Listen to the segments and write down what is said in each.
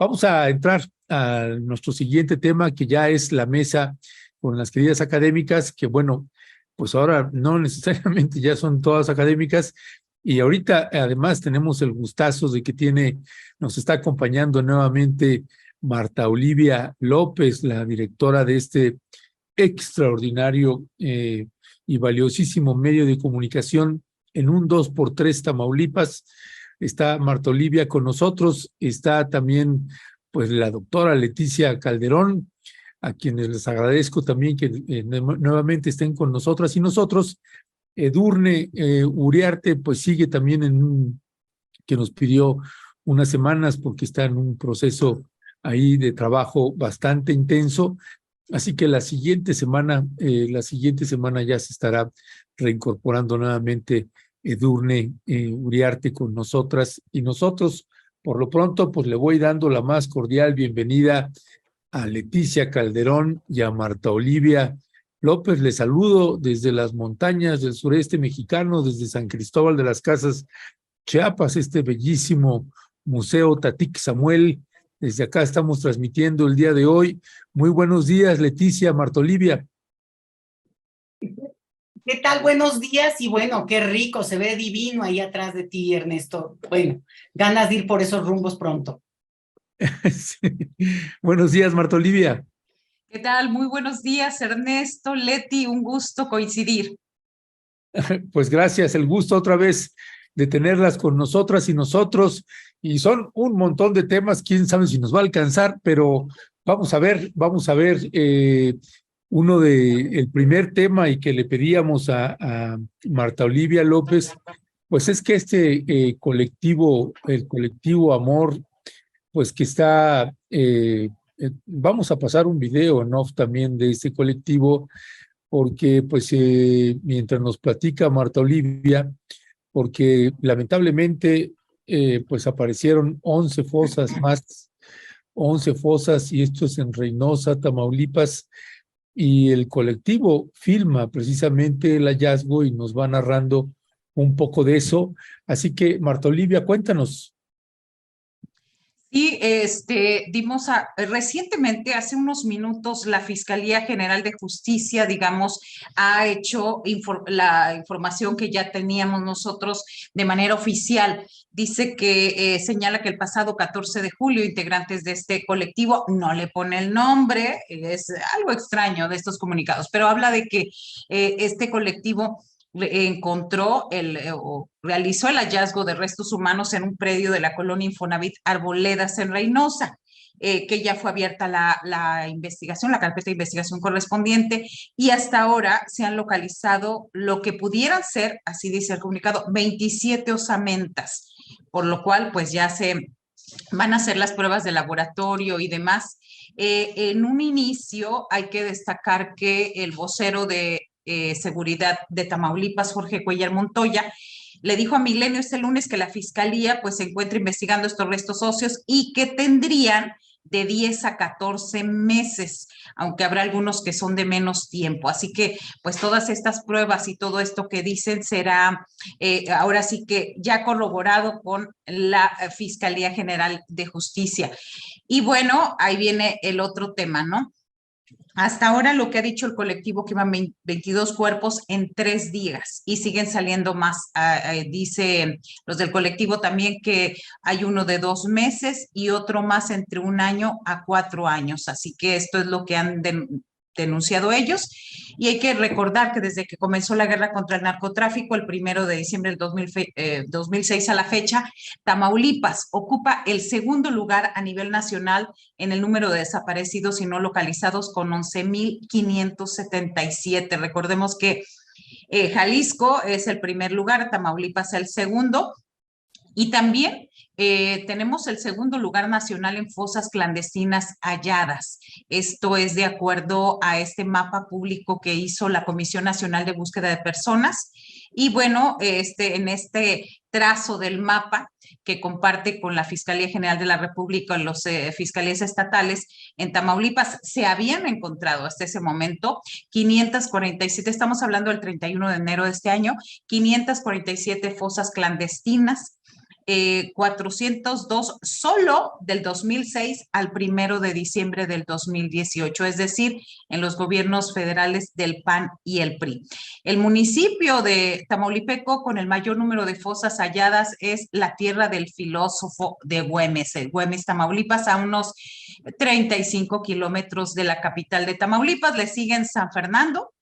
Vamos a entrar a nuestro siguiente tema, que ya es la mesa con las queridas académicas, que bueno, pues ahora no necesariamente ya son todas académicas, y ahorita además tenemos el gustazo de que nos está acompañando nuevamente Marta Olivia López, la directora de este extraordinario y valiosísimo medio de comunicación en un 2x3 Tamaulipas. Está Marta Olivia con nosotros, está también pues la doctora Leticia Calderón, a quienes les agradezco también que nuevamente estén con nosotras y nosotros. Edurne Uriarte pues sigue también que nos pidió unas semanas porque está en un proceso ahí de trabajo bastante intenso. Así que la siguiente semana ya se estará reincorporando nuevamente Edurne Uriarte con nosotras y nosotros. Por lo pronto, pues le voy dando la más cordial bienvenida a Leticia Calderón y a Marta Olivia López. Les saludo desde las montañas del sureste mexicano, desde San Cristóbal de las Casas, Chiapas, este bellísimo Museo Tatic Samuel. Desde acá estamos transmitiendo el día de hoy. Muy buenos días, Leticia, Marta Olivia. ¿Qué tal? Buenos días y bueno, qué rico, se ve divino ahí atrás de ti, Ernesto. Bueno, ganas de ir por esos rumbos pronto. Sí. Buenos días, Marta Olivia. ¿Qué tal? Muy buenos días, Ernesto, Leti, un gusto coincidir. Pues gracias, el gusto otra vez de tenerlas con nosotras y nosotros, y son un montón de temas, quién sabe si nos va a alcanzar, pero vamos a ver, el primer tema y que le pedíamos a Marta Olivia López, pues es que el colectivo Amor, pues que está, vamos a pasar un video, ¿no? También de este colectivo, porque pues mientras nos platica Marta Olivia, porque lamentablemente pues aparecieron 11 fosas más, 11 fosas, y esto es en Reynosa, Tamaulipas, y el colectivo filma precisamente el hallazgo y nos va narrando un poco de eso. Así que, Marta Olivia, cuéntanos. Sí, recientemente, hace unos minutos, la Fiscalía General de Justicia, digamos, ha hecho la información que ya teníamos nosotros de manera oficial. Dice que señala que el pasado 14 de julio, integrantes de este colectivo, no le pone el nombre, es algo extraño de estos comunicados, pero habla de que este colectivo encontró o realizó el hallazgo de restos humanos en un predio de la colonia Infonavit Arboledas en Reynosa, que ya fue abierta la investigación, la carpeta de investigación correspondiente, y hasta ahora se han localizado lo que pudieran ser, así dice el comunicado, 27 osamentas, por lo cual pues ya se van a hacer las pruebas de laboratorio y demás. En un inicio hay que destacar que el vocero de Seguridad de Tamaulipas, Jorge Cuellar Montoya, le dijo a Milenio este lunes que la Fiscalía pues se encuentra investigando estos restos óseos y que tendrían de 10 a 14 meses, aunque habrá algunos que son de menos tiempo. Así que, pues todas estas pruebas y todo esto que dicen será ahora sí que ya corroborado con la Fiscalía General de Justicia. Y bueno, ahí viene el otro tema, ¿no? Hasta ahora lo que ha dicho el colectivo, que iban 22 cuerpos en 3 días y siguen saliendo más. Dice los del colectivo también que hay uno de 2 meses y otro más entre 1 año a 4 años. Así que esto es lo que han denunciado ellos. Y hay que recordar que desde que comenzó la guerra contra el narcotráfico, el 1 de diciembre del 2006 a la fecha, Tamaulipas ocupa el segundo lugar a nivel nacional en el número de desaparecidos y no localizados, con 11,577. Recordemos que Jalisco es el primer lugar, Tamaulipas el segundo, y también tenemos el segundo lugar nacional en fosas clandestinas halladas. Esto es de acuerdo a este mapa público que hizo la Comisión Nacional de Búsqueda de Personas. Y bueno, en este trazo del mapa que comparte con la Fiscalía General de la República y las fiscalías estatales, en Tamaulipas se habían encontrado hasta ese momento 547, estamos hablando del 31 de enero de este año, 547 fosas clandestinas, 402 solo del 2006 al 1 de diciembre del 2018, es decir, en los gobiernos federales del PAN y el PRI. El municipio de Tamaulipeco con el mayor número de fosas halladas es la tierra del filósofo de Güemes, Güemes, Tamaulipas, a unos 35 kilómetros de la capital de Tamaulipas. Le siguen San Fernando,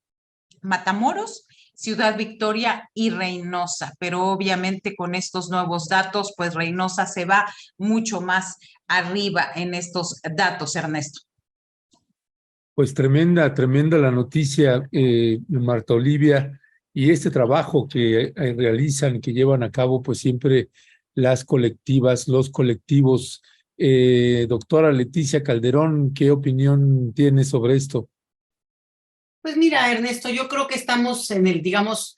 Matamoros, Ciudad Victoria y Reynosa, pero obviamente con estos nuevos datos, pues Reynosa se va mucho más arriba en estos datos, Ernesto. Pues tremenda, tremenda la noticia, Marta Olivia, y este trabajo que realizan, que llevan a cabo, pues siempre las colectivas, los colectivos. Doctora Leticia Calderón, ¿qué opinión tiene sobre esto? Pues mira, Ernesto, yo creo que estamos en el, digamos,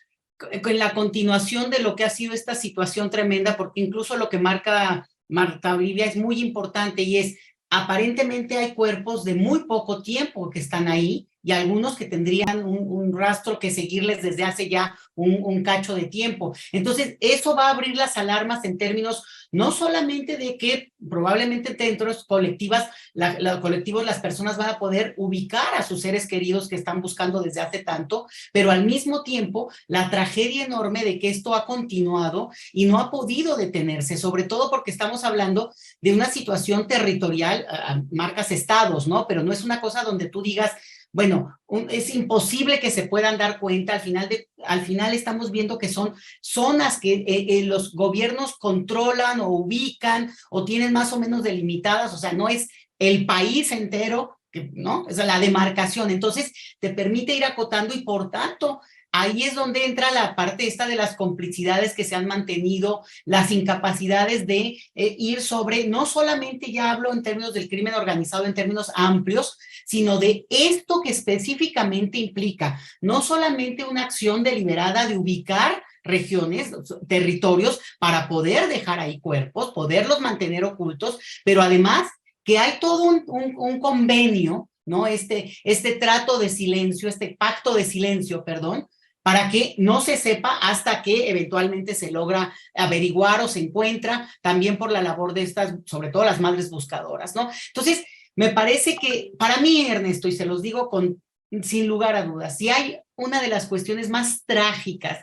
en la continuación de lo que ha sido esta situación tremenda, porque incluso lo que marca Marta Olivia es muy importante y es, aparentemente hay cuerpos de muy poco tiempo que están ahí y algunos que tendrían un rastro que seguirles desde hace ya un cacho de tiempo. Entonces, eso va a abrir las alarmas en términos no solamente de que probablemente dentro de los colectivos las personas van a poder ubicar a sus seres queridos que están buscando desde hace tanto, pero al mismo tiempo la tragedia enorme de que esto ha continuado y no ha podido detenerse, sobre todo porque estamos hablando de una situación territorial, marcas estados, ¿no? Pero no es una cosa donde tú digas, bueno, es imposible que se puedan dar cuenta, al final estamos viendo que son zonas que los gobiernos controlan o ubican o tienen más o menos delimitadas, o sea, no es el país entero, ¿no? Es la demarcación, entonces te permite ir acotando y por tanto ahí es donde entra la parte esta de las complicidades que se han mantenido, las incapacidades de ir sobre, no solamente ya hablo en términos del crimen organizado en términos amplios, sino de esto que específicamente implica no solamente una acción deliberada de ubicar regiones, territorios, para poder dejar ahí cuerpos, poderlos mantener ocultos, pero además que hay todo un convenio, ¿no? Este trato de silencio, este pacto de silencio, perdón, para que no se sepa hasta que eventualmente se logra averiguar o se encuentra, también por la labor de estas, sobre todo las madres buscadoras, ¿no? Entonces, me parece que para mí, Ernesto, y se los digo sin lugar a dudas, si hay una de las cuestiones más trágicas,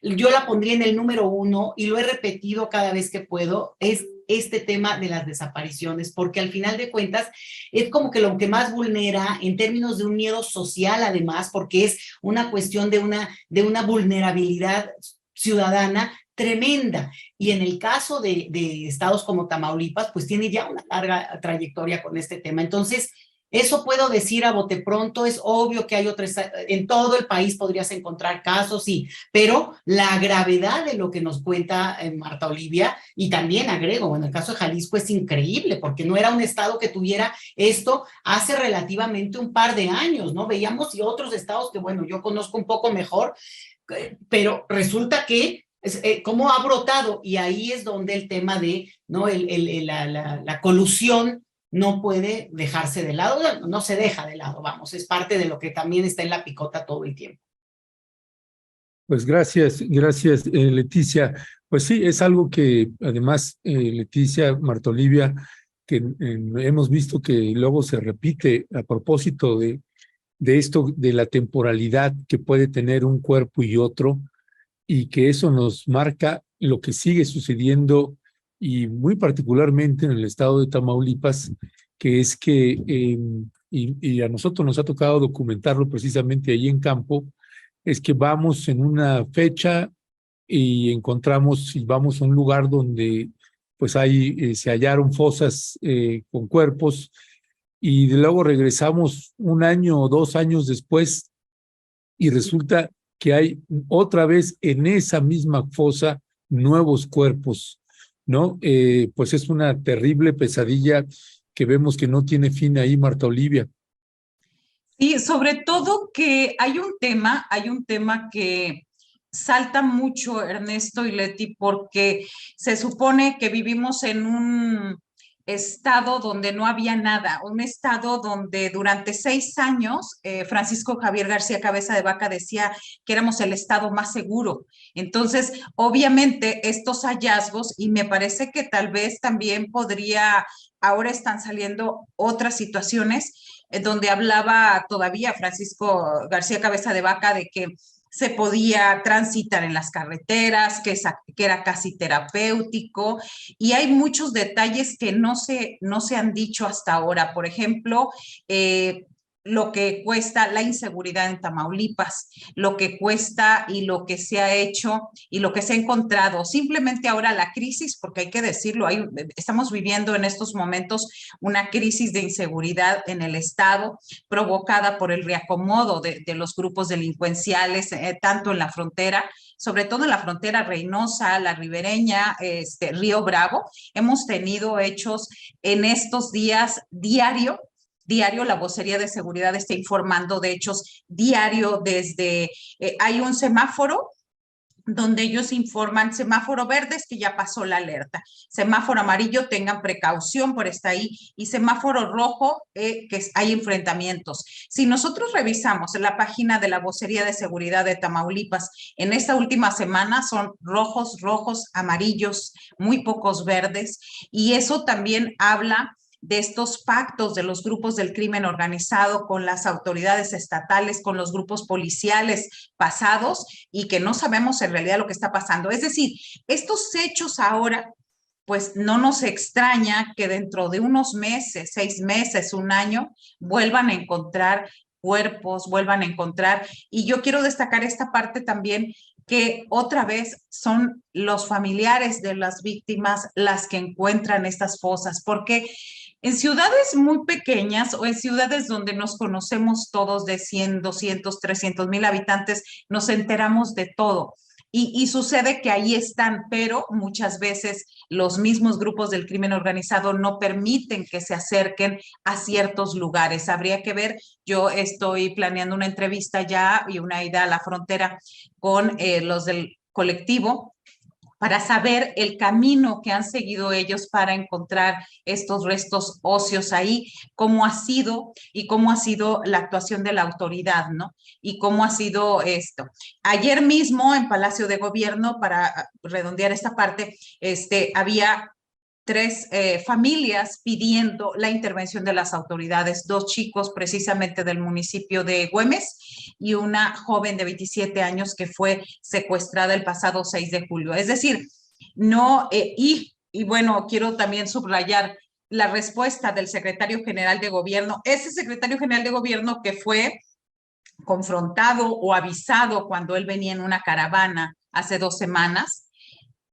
yo la pondría en el número 1 y lo he repetido cada vez que puedo, es este tema de las desapariciones, porque al final de cuentas es como que lo que más vulnera en términos de un miedo social, además, porque es una cuestión de una vulnerabilidad ciudadana tremenda. Y en el caso de estados como Tamaulipas, pues tiene ya una larga trayectoria con este tema. Entonces, eso puedo decir a bote pronto, es obvio que hay otros, en todo el país podrías encontrar casos, sí, pero la gravedad de lo que nos cuenta Marta Olivia, y también agrego, en el caso de Jalisco es increíble, porque no era un estado que tuviera esto hace relativamente un par de años, ¿no? Veíamos y otros estados que, bueno, yo conozco un poco mejor, pero resulta que cómo ha brotado, y ahí es donde el tema de, ¿no? La colusión no puede dejarse de lado, no se deja de lado, vamos, es parte de lo que también está en la picota todo el tiempo. Pues gracias, Leticia. Pues sí, es algo que además, Leticia, Marta Olivia, que hemos visto que luego se repite a propósito de esto, de la temporalidad que puede tener un cuerpo y otro, y que eso nos marca lo que sigue sucediendo, y muy particularmente en el estado de Tamaulipas, que es que, y a nosotros nos ha tocado documentarlo precisamente ahí en campo, es que vamos en una fecha y encontramos, y vamos a un lugar donde pues se hallaron fosas con cuerpos, y luego regresamos 1 año o 2 años después y resulta que hay otra vez en esa misma fosa nuevos cuerpos, ¿no? Pues es una terrible pesadilla que vemos que no tiene fin ahí, Marta Olivia. Sí, sobre todo que hay un tema que salta mucho, Ernesto y Leti, porque se supone que vivimos en estado donde no había nada, un estado donde durante 6 años Francisco Javier García Cabeza de Vaca decía que éramos el estado más seguro. Entonces, obviamente, estos hallazgos, y me parece que tal vez también ahora están saliendo otras situaciones donde hablaba todavía Francisco García Cabeza de Vaca de que se podía transitar en las carreteras, que era casi terapéutico, y hay muchos detalles que no se han dicho hasta ahora. Por ejemplo, lo que cuesta la inseguridad en Tamaulipas, lo que cuesta y lo que se ha hecho y lo que se ha encontrado. Simplemente ahora la crisis, porque hay que decirlo, estamos viviendo en estos momentos una crisis de inseguridad en el estado provocada por el reacomodo de los grupos delincuenciales, tanto en la frontera, sobre todo en la frontera Reynosa, la ribereña, Río Bravo. Hemos tenido hechos en estos días diario, la Vocería de Seguridad está informando de hechos diario desde, hay un semáforo donde ellos informan, semáforo verde es que ya pasó la alerta, semáforo amarillo tengan precaución por estar ahí, y semáforo rojo hay enfrentamientos. Si nosotros revisamos la página de la Vocería de Seguridad de Tamaulipas, en esta última semana son rojos, amarillos, muy pocos verdes, y eso también habla de estos pactos de los grupos del crimen organizado con las autoridades estatales, con los grupos policiales pasados, y que no sabemos en realidad lo que está pasando. Es decir, estos hechos ahora, pues no nos extraña que dentro de unos meses, 6 meses, 1 año, vuelvan a encontrar cuerpos, y yo quiero destacar esta parte también, que otra vez son los familiares de las víctimas las que encuentran estas fosas, porque en ciudades muy pequeñas o en ciudades donde nos conocemos todos de 100, 200, 300,000 habitantes, nos enteramos de todo. Y sucede que ahí están, pero muchas veces los mismos grupos del crimen organizado no permiten que se acerquen a ciertos lugares. Habría que ver, yo estoy planeando una entrevista ya y una ida a la frontera con los del colectivo, para saber el camino que han seguido ellos para encontrar estos restos óseos ahí, cómo ha sido la actuación de la autoridad, ¿no? Y cómo ha sido esto. Ayer mismo en Palacio de Gobierno, para redondear esta parte, había 3 familias pidiendo la intervención de las autoridades, 2 chicos precisamente del municipio de Güemes y una joven de 27 años que fue secuestrada el pasado 6 de julio. Es decir, no, y bueno, quiero también subrayar la respuesta del secretario general de gobierno, ese secretario general de gobierno que fue confrontado o avisado cuando él venía en una caravana hace 2 semanas.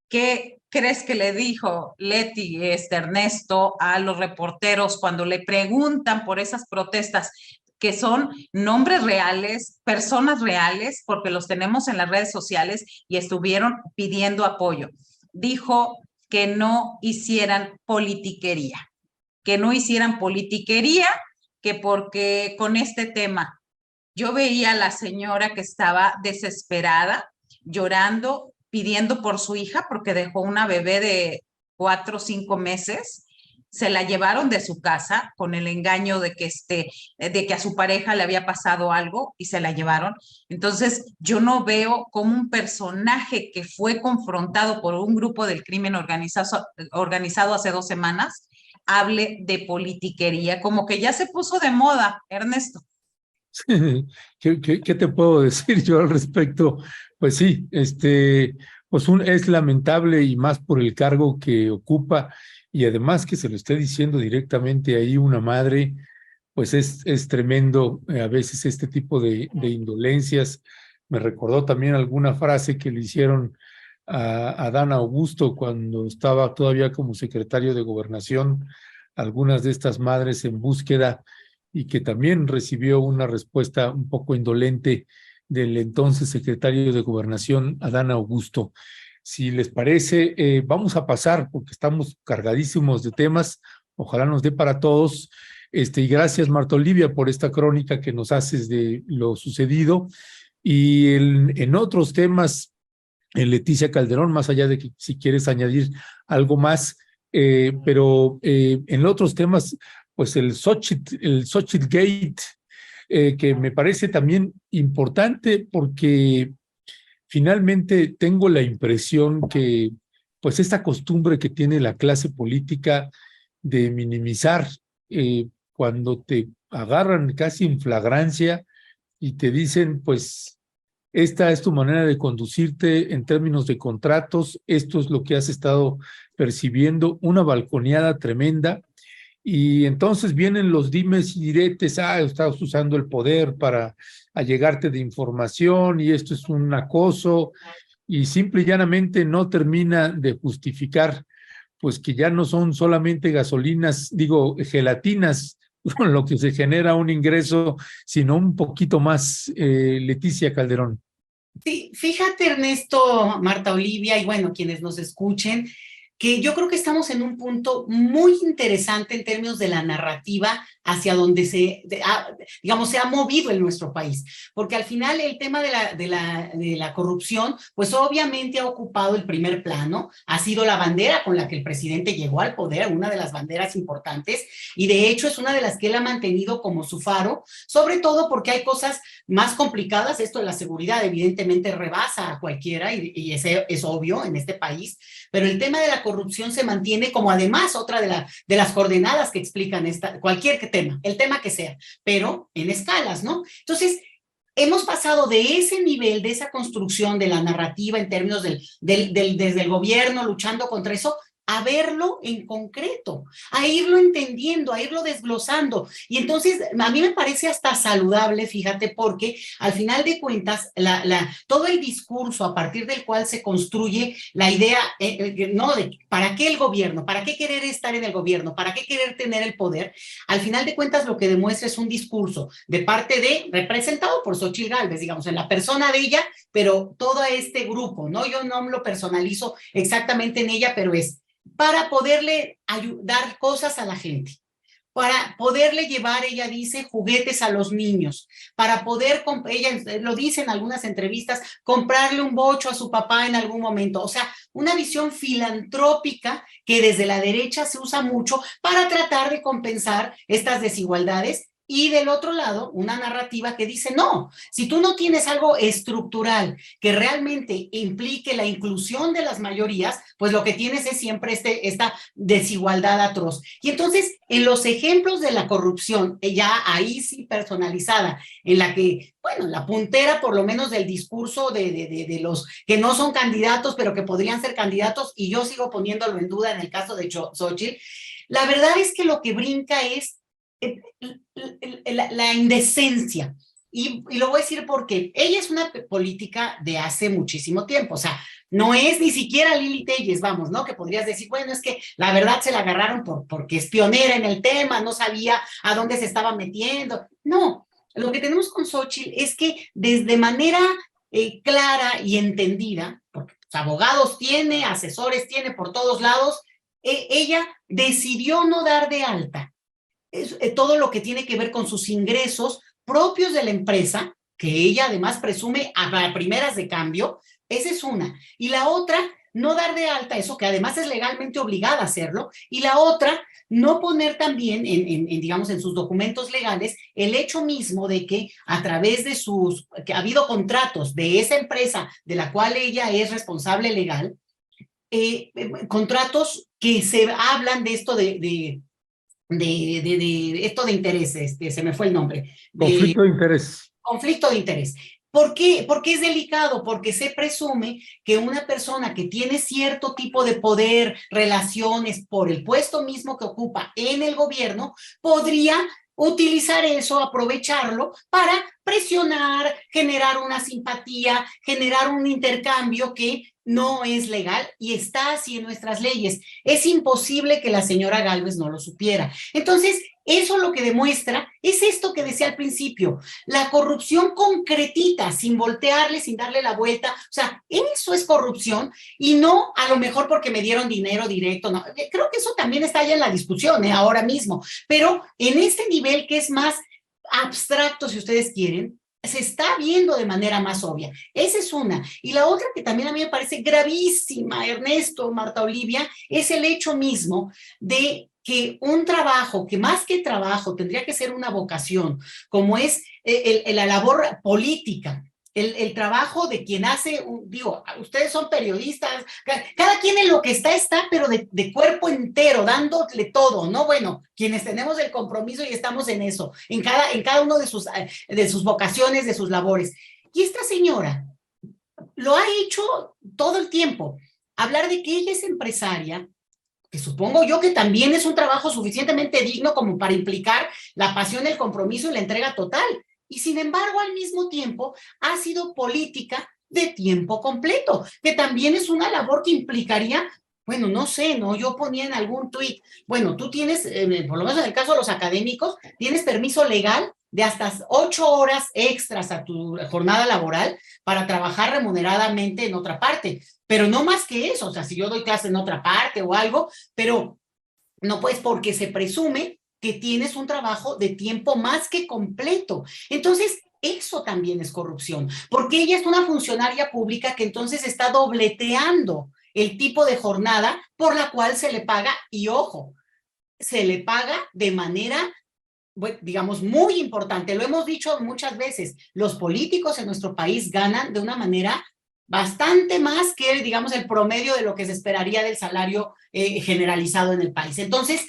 ¿Qué crees que le dijo Leti, Ernesto, a los reporteros cuando le preguntan por esas protestas, que son nombres reales, personas reales, porque los tenemos en las redes sociales y estuvieron pidiendo apoyo? Dijo que no hicieran politiquería, que porque con este tema yo veía a la señora que estaba desesperada, llorando, pidiendo por su hija, porque dejó una bebé de 4 o 5 meses, se la llevaron de su casa con el engaño de que a su pareja le había pasado algo y se la llevaron. Entonces, yo no veo cómo un personaje que fue confrontado por un grupo del crimen organizado hace 2 semanas hable de politiquería, como que ya se puso de moda, Ernesto. ¿Qué te puedo decir yo al respecto? Pues sí, pues es lamentable, y más por el cargo que ocupa, y además que se lo esté diciendo directamente ahí una madre, pues es tremendo a veces este tipo de indolencias. Me recordó también alguna frase que le hicieron a Adán Augusto cuando estaba todavía como secretario de Gobernación, algunas de estas madres en búsqueda, y que también recibió una respuesta un poco indolente del entonces secretario de Gobernación, Adán Augusto. Si les parece, vamos a pasar, porque estamos cargadísimos de temas, ojalá nos dé para todos, y gracias, Marta Olivia, por esta crónica que nos haces de lo sucedido. Y en otros temas, Leticia Calderón, más allá de que si quieres añadir algo más, pero en otros temas, pues el Xochitl Gate, que me parece también importante porque finalmente tengo la impresión que pues esta costumbre que tiene la clase política de minimizar cuando te agarran casi en flagrancia y te dicen, pues, esta es tu manera de conducirte en términos de contratos, esto es lo que has estado percibiendo, una balconeada tremenda, y entonces vienen los dimes y diretes, estás usando el poder para allegarte de información y esto es un acoso, y simple y llanamente no termina de justificar pues que ya no son solamente gasolinas, digo, gelatinas, con lo que se genera un ingreso, sino un poquito más, Leticia Calderón. Sí, fíjate, Ernesto, Marta Olivia, y bueno, quienes nos escuchen, que yo creo que estamos en un punto muy interesante en términos de la narrativa hacia donde digamos, se ha movido en nuestro país, porque al final el tema de la corrupción, pues obviamente ha ocupado el primer plano, ha sido la bandera con la que el presidente llegó al poder, una de las banderas importantes, y de hecho es una de las que él ha mantenido como su faro, sobre todo porque hay cosas más complicadas. Esto de la seguridad evidentemente rebasa a cualquiera y es obvio en este país, pero el tema de la corrupción se mantiene como además otra de las coordenadas que explican cualquier tema, el tema que sea, pero en escalas, ¿no? Entonces, hemos pasado de ese nivel, de esa construcción de la narrativa en términos desde el gobierno luchando contra eso, a verlo en concreto, a irlo entendiendo, a irlo desglosando. Y entonces a mí me parece hasta saludable, fíjate, porque al final de cuentas todo el discurso a partir del cual se construye la idea, no, de ¿para qué el gobierno? ¿Para qué querer estar en el gobierno? ¿Para qué querer tener el poder? Al final de cuentas lo que demuestra es un discurso de parte representado por Xochitl Gálvez, digamos, en la persona de ella, pero todo este grupo, ¿no? Yo no lo personalizo exactamente en ella, pero es para poderle dar cosas a la gente, para poderle llevar, ella dice, juguetes a los niños, para poder, ella lo dice en algunas entrevistas, comprarle un bocho a su papá en algún momento. O sea, una visión filantrópica que desde la derecha se usa mucho para tratar de compensar estas desigualdades. Y del otro lado, una narrativa que dice, no, si tú no tienes algo estructural que realmente implique la inclusión de las mayorías, pues lo que tienes es siempre esta desigualdad atroz. Y entonces, en los ejemplos de la corrupción, ya ahí sí personalizada, en la que, bueno, la puntera por lo menos del discurso de los que no son candidatos, pero que podrían ser candidatos, y yo sigo poniéndolo en duda en el caso de Xochitl, la verdad es que lo que brinca es la indecencia. Y lo voy a decir porque ella es una política de hace muchísimo tiempo, o sea, no es ni siquiera Lili Telles, vamos, ¿no? Que podrías decir, bueno, es que la verdad se la agarraron porque es pionera en el tema, no sabía a dónde se estaba metiendo. No, lo que tenemos con Xochitl es que desde manera clara y entendida, porque pues, abogados tiene, asesores tiene por todos lados, ella decidió no dar de alta todo lo que tiene que ver con sus ingresos propios de la empresa, que ella además presume a primeras de cambio. Esa es una. Y la otra, no dar de alta eso, que además es legalmente obligada a hacerlo. Y la otra, no poner también, digamos, en sus documentos legales, el hecho mismo de que a través de que ha habido contratos de esa empresa de la cual ella es responsable legal, contratos que se hablan de esto de esto de intereses, se me fue el nombre. Conflicto de interés. Conflicto de interés. ¿Por qué? Porque es delicado, porque se presume que una persona que tiene cierto tipo de poder, relaciones por el puesto mismo que ocupa en el gobierno, podría utilizar eso, aprovecharlo para presionar, generar una simpatía, generar un intercambio que no es legal y está así en nuestras leyes. Es imposible que la señora Gálvez no lo supiera. Entonces, eso lo que demuestra es esto que decía al principio, la corrupción concretita, sin voltearle, sin darle la vuelta. O sea, eso es corrupción y no a lo mejor porque me dieron dinero directo. No. Creo que eso también está ya en la discusión, ahora mismo. Pero en este nivel que es más abstracto, si ustedes quieren, se está viendo de manera más obvia. Esa es una. Y la otra que también a mí me parece gravísima, Ernesto, Marta Olivia, es el hecho mismo de que un trabajo, que más que trabajo tendría que ser una vocación, como es la labor política, el trabajo de quien hace, digo, ustedes son periodistas, cada quien en lo que está, pero de cuerpo entero, dándole todo, ¿no? Bueno, quienes tenemos el compromiso y estamos en eso, en cada uno de sus vocaciones, de sus labores. Y esta señora lo ha hecho todo el tiempo. Hablar de que ella es empresaria, que supongo yo que también es un trabajo suficientemente digno como para implicar la pasión, el compromiso y la entrega total. Y sin embargo, al mismo tiempo, ha sido política de tiempo completo, que también es una labor que implicaría, bueno, no sé, ¿no? Yo ponía en algún tuit, bueno, tú tienes, por lo menos en el caso de los académicos, tienes permiso legal de hasta 8 horas extras a tu jornada laboral para trabajar remuneradamente en otra parte, pero no más que eso, o sea, si yo doy clase en otra parte o algo, pero no pues porque se presume que tienes un trabajo de tiempo más que completo. Entonces, eso también es corrupción, porque ella es una funcionaria pública que entonces está dobleteando el tipo de jornada por la cual se le paga, y ojo, se le paga de manera, bueno, digamos, muy importante. Lo hemos dicho muchas veces, los políticos en nuestro país ganan de una manera bastante más que, digamos, el promedio de lo que se esperaría del salario generalizado en el país. Entonces,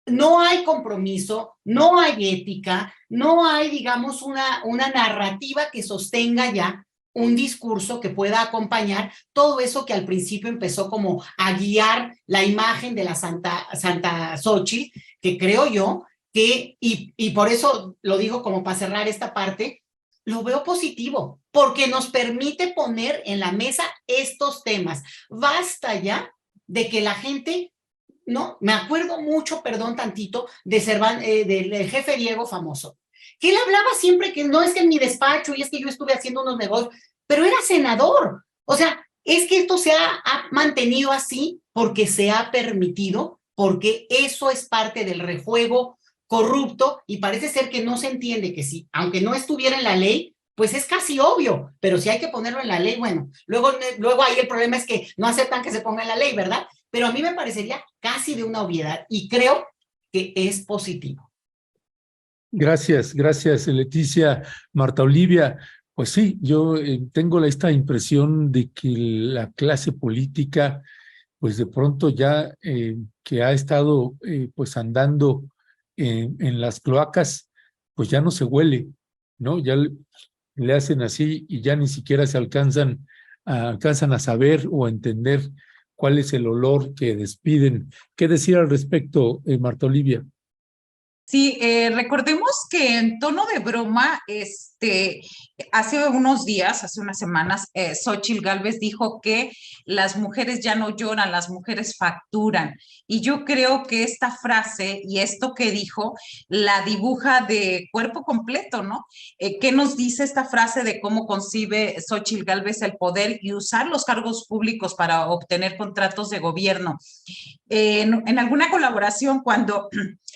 no hay compromiso, no hay ética, no hay, digamos, una narrativa que sostenga ya un discurso que pueda acompañar todo eso que al principio empezó como a guiar la imagen de la Santa Xochitl, que creo yo que, y por eso lo digo como para cerrar esta parte, lo veo positivo, porque nos permite poner en la mesa estos temas. Basta ya de que la gente, ¿no? Me acuerdo mucho, perdón, tantito, del jefe Diego famoso, que él hablaba siempre que no es que en mi despacho y es que yo estuve haciendo unos negocios, pero era senador. O sea, es que esto se ha mantenido así porque se ha permitido, porque eso es parte del rejuego corrupto y parece ser que no se entiende que sí, aunque no estuviera en la ley, pues es casi obvio, pero si hay que ponerlo en la ley, bueno, luego ahí el problema es que no aceptan que se ponga en la ley, ¿verdad? Pero a mí me parecería casi de una obviedad y creo que es positivo. Gracias, gracias, Leticia. Marta Olivia, pues sí, yo tengo esta impresión de que la clase política, pues de pronto ya que ha estado pues andando en las cloacas, pues ya no se huele, ¿no? Ya le hacen así y ya ni siquiera se alcanzan a saber o a entender cuál es el olor que despiden. ¿Qué decir al respecto, Marta Olivia? Sí, recordemos que en tono de broma, hace unos días, hace unas semanas, Xóchitl Gálvez dijo que las mujeres ya no lloran, las mujeres facturan. Y yo creo que esta frase y esto que dijo la dibuja de cuerpo completo, ¿no? ¿Qué nos dice esta frase de cómo concibe Xóchitl Gálvez el poder y usar los cargos públicos para obtener contratos de gobierno? En alguna colaboración, cuando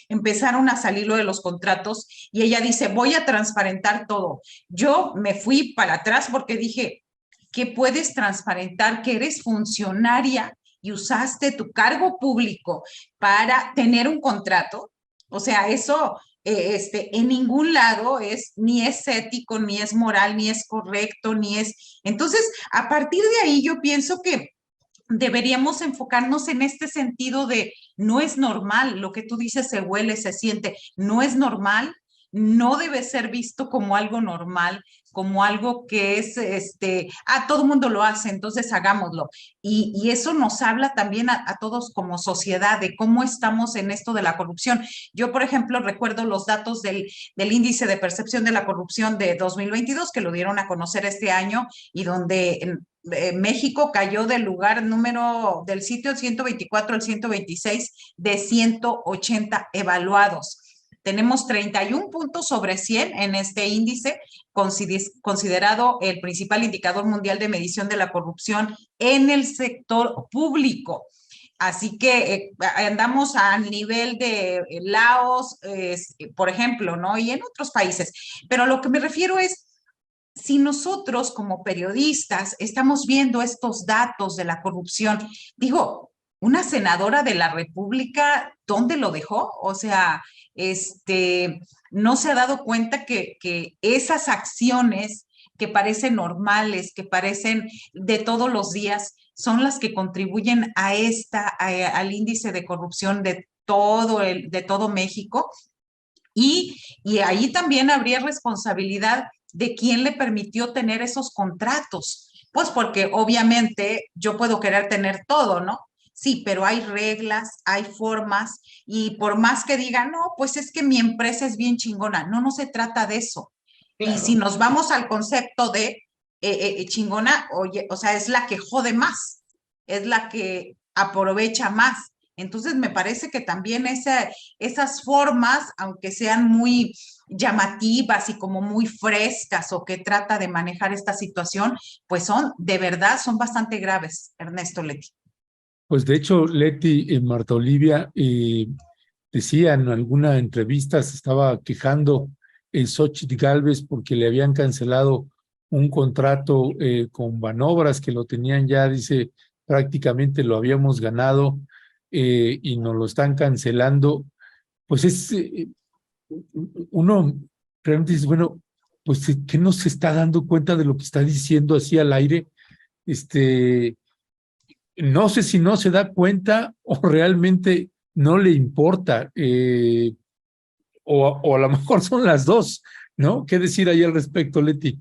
empezaron a salir lo de los contratos y ella dice, voy a transparentar todo. Yo me fui para atrás porque dije, ¿qué puedes transparentar? Que eres funcionaria y usaste tu cargo público para tener un contrato. O sea, eso en ningún lado ni es ético, ni es moral, ni es correcto, ni es... Entonces, a partir de ahí yo pienso que deberíamos enfocarnos en este sentido de no es normal, lo que tú dices se huele, se siente, no es normal, no debe ser visto como algo normal, como algo que es, todo el mundo lo hace, entonces hagámoslo. Y eso nos habla también a todos como sociedad de cómo estamos en esto de la corrupción. Yo, por ejemplo, recuerdo los datos del índice de percepción de la corrupción de 2022, que lo dieron a conocer este año y donde México cayó del sitio 124 al 126 de 180 evaluados. Tenemos 31 puntos sobre 100 en este índice, considerado el principal indicador mundial de medición de la corrupción en el sector público. Así que andamos a nivel de Laos, por ejemplo, ¿no? Y en otros países. Pero lo que me refiero es, si nosotros como periodistas estamos viendo estos datos de la corrupción, digo, una senadora de la República, ¿dónde lo dejó? O sea, no se ha dado cuenta que esas acciones que parecen normales, que parecen de todos los días, son las que contribuyen a al índice de corrupción de todo México. Y ahí también habría responsabilidad de quién le permitió tener esos contratos. Pues porque obviamente yo puedo querer tener todo, ¿no? Sí, pero hay reglas, hay formas, y por más que digan, no, pues es que mi empresa es bien chingona. No, no se trata de eso. Claro. Y si nos vamos al concepto de chingona, oye, o sea, es la que jode más, es la que aprovecha más. Entonces me parece que también esas formas, aunque sean muy llamativas y como muy frescas o que trata de manejar esta situación, pues de verdad, son bastante graves, Ernesto, Leti. Pues de hecho, Leti y Marta Olivia decía en alguna entrevista, se estaba quejando Xóchitl Gálvez porque le habían cancelado un contrato con Banobras, que lo tenían ya, dice, prácticamente lo habíamos ganado y nos lo están cancelando. Pues uno realmente dice, bueno, pues ¿qué no se está dando cuenta de lo que está diciendo así al aire? No sé si no se da cuenta o realmente no le importa, o a lo mejor son las dos, ¿no? ¿Qué decir ahí al respecto, Leti?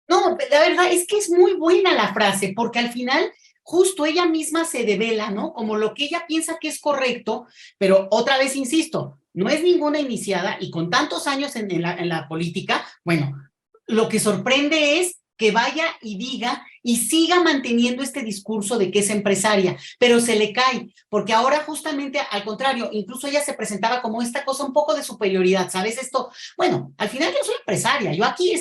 No, la verdad es que es muy buena la frase, porque al final justo ella misma se devela, ¿no? Como lo que ella piensa que es correcto, pero otra vez insisto, no es ninguna iniciada y con tantos años en la política, bueno, lo que sorprende es que vaya y diga y siga manteniendo este discurso de que es empresaria, pero se le cae, porque ahora justamente al contrario, incluso ella se presentaba como esta cosa un poco de superioridad, ¿sabes? Esto, bueno, al final yo soy empresaria, yo aquí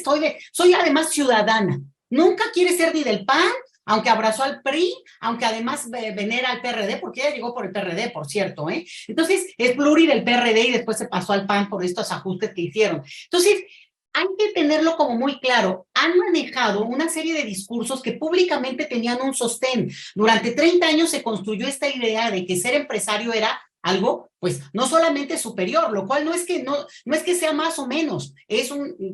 soy además ciudadana, nunca quiere ser ni del PAN, aunque abrazó al PRI, aunque además venera al PRD, porque ella llegó por el PRD, por cierto, ¿eh? Entonces, es pluri del PRD y después se pasó al PAN por estos ajustes que hicieron. Entonces, hay que tenerlo como muy claro. Han manejado una serie de discursos que públicamente tenían un sostén. Durante 30 años se construyó esta idea de que ser empresario era algo, pues, no solamente superior, lo cual no es que sea más o menos, es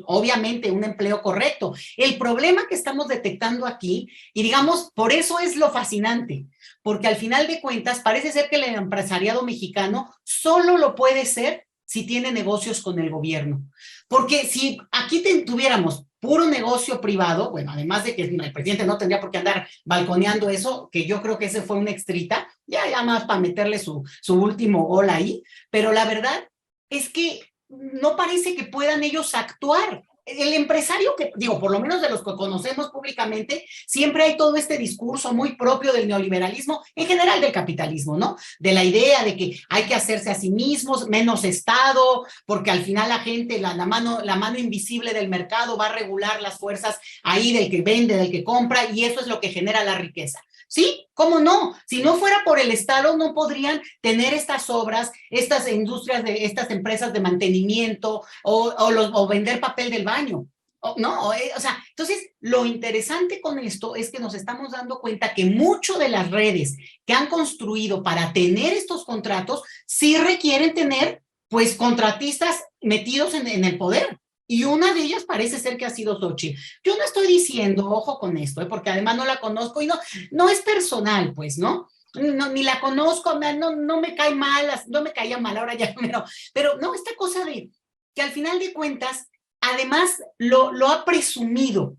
obviamente un empleo correcto. El problema que estamos detectando aquí, y digamos, por eso es lo fascinante, porque al final de cuentas parece ser que el empresariado mexicano solo lo puede ser si tiene negocios con el gobierno. Porque si aquí tuviéramos puro negocio privado, bueno, además de que el presidente no tendría por qué andar balconeando eso, que yo creo que ese fue una extrita, ya más para meterle su último gol ahí, pero la verdad es que no parece que puedan ellos actuar. El empresario que, digo, por lo menos de los que conocemos públicamente, siempre hay todo este discurso muy propio del neoliberalismo, en general del capitalismo, ¿no? De la idea de que hay que hacerse a sí mismos, menos Estado, porque al final la gente, la mano invisible del mercado va a regular las fuerzas ahí del que vende, del que compra, y eso es lo que genera la riqueza. ¿Sí? ¿Cómo no? Si no fuera por el Estado, no podrían tener estas obras, estas industrias, estas empresas de mantenimiento o vender papel del baño. ¿No? O sea, entonces lo interesante con esto es que nos estamos dando cuenta que mucho de las redes que han construido para tener estos contratos sí requieren tener, pues, contratistas metidos en el poder. Y una de ellas parece ser que ha sido Xóchitl. Yo no estoy diciendo, ojo con esto, porque además no la conozco y no es personal, pues, ¿no? No, ni la conozco, no me cae mal, no me caía mal, ahora ya, pero no, esta cosa de que al final de cuentas, además lo ha presumido.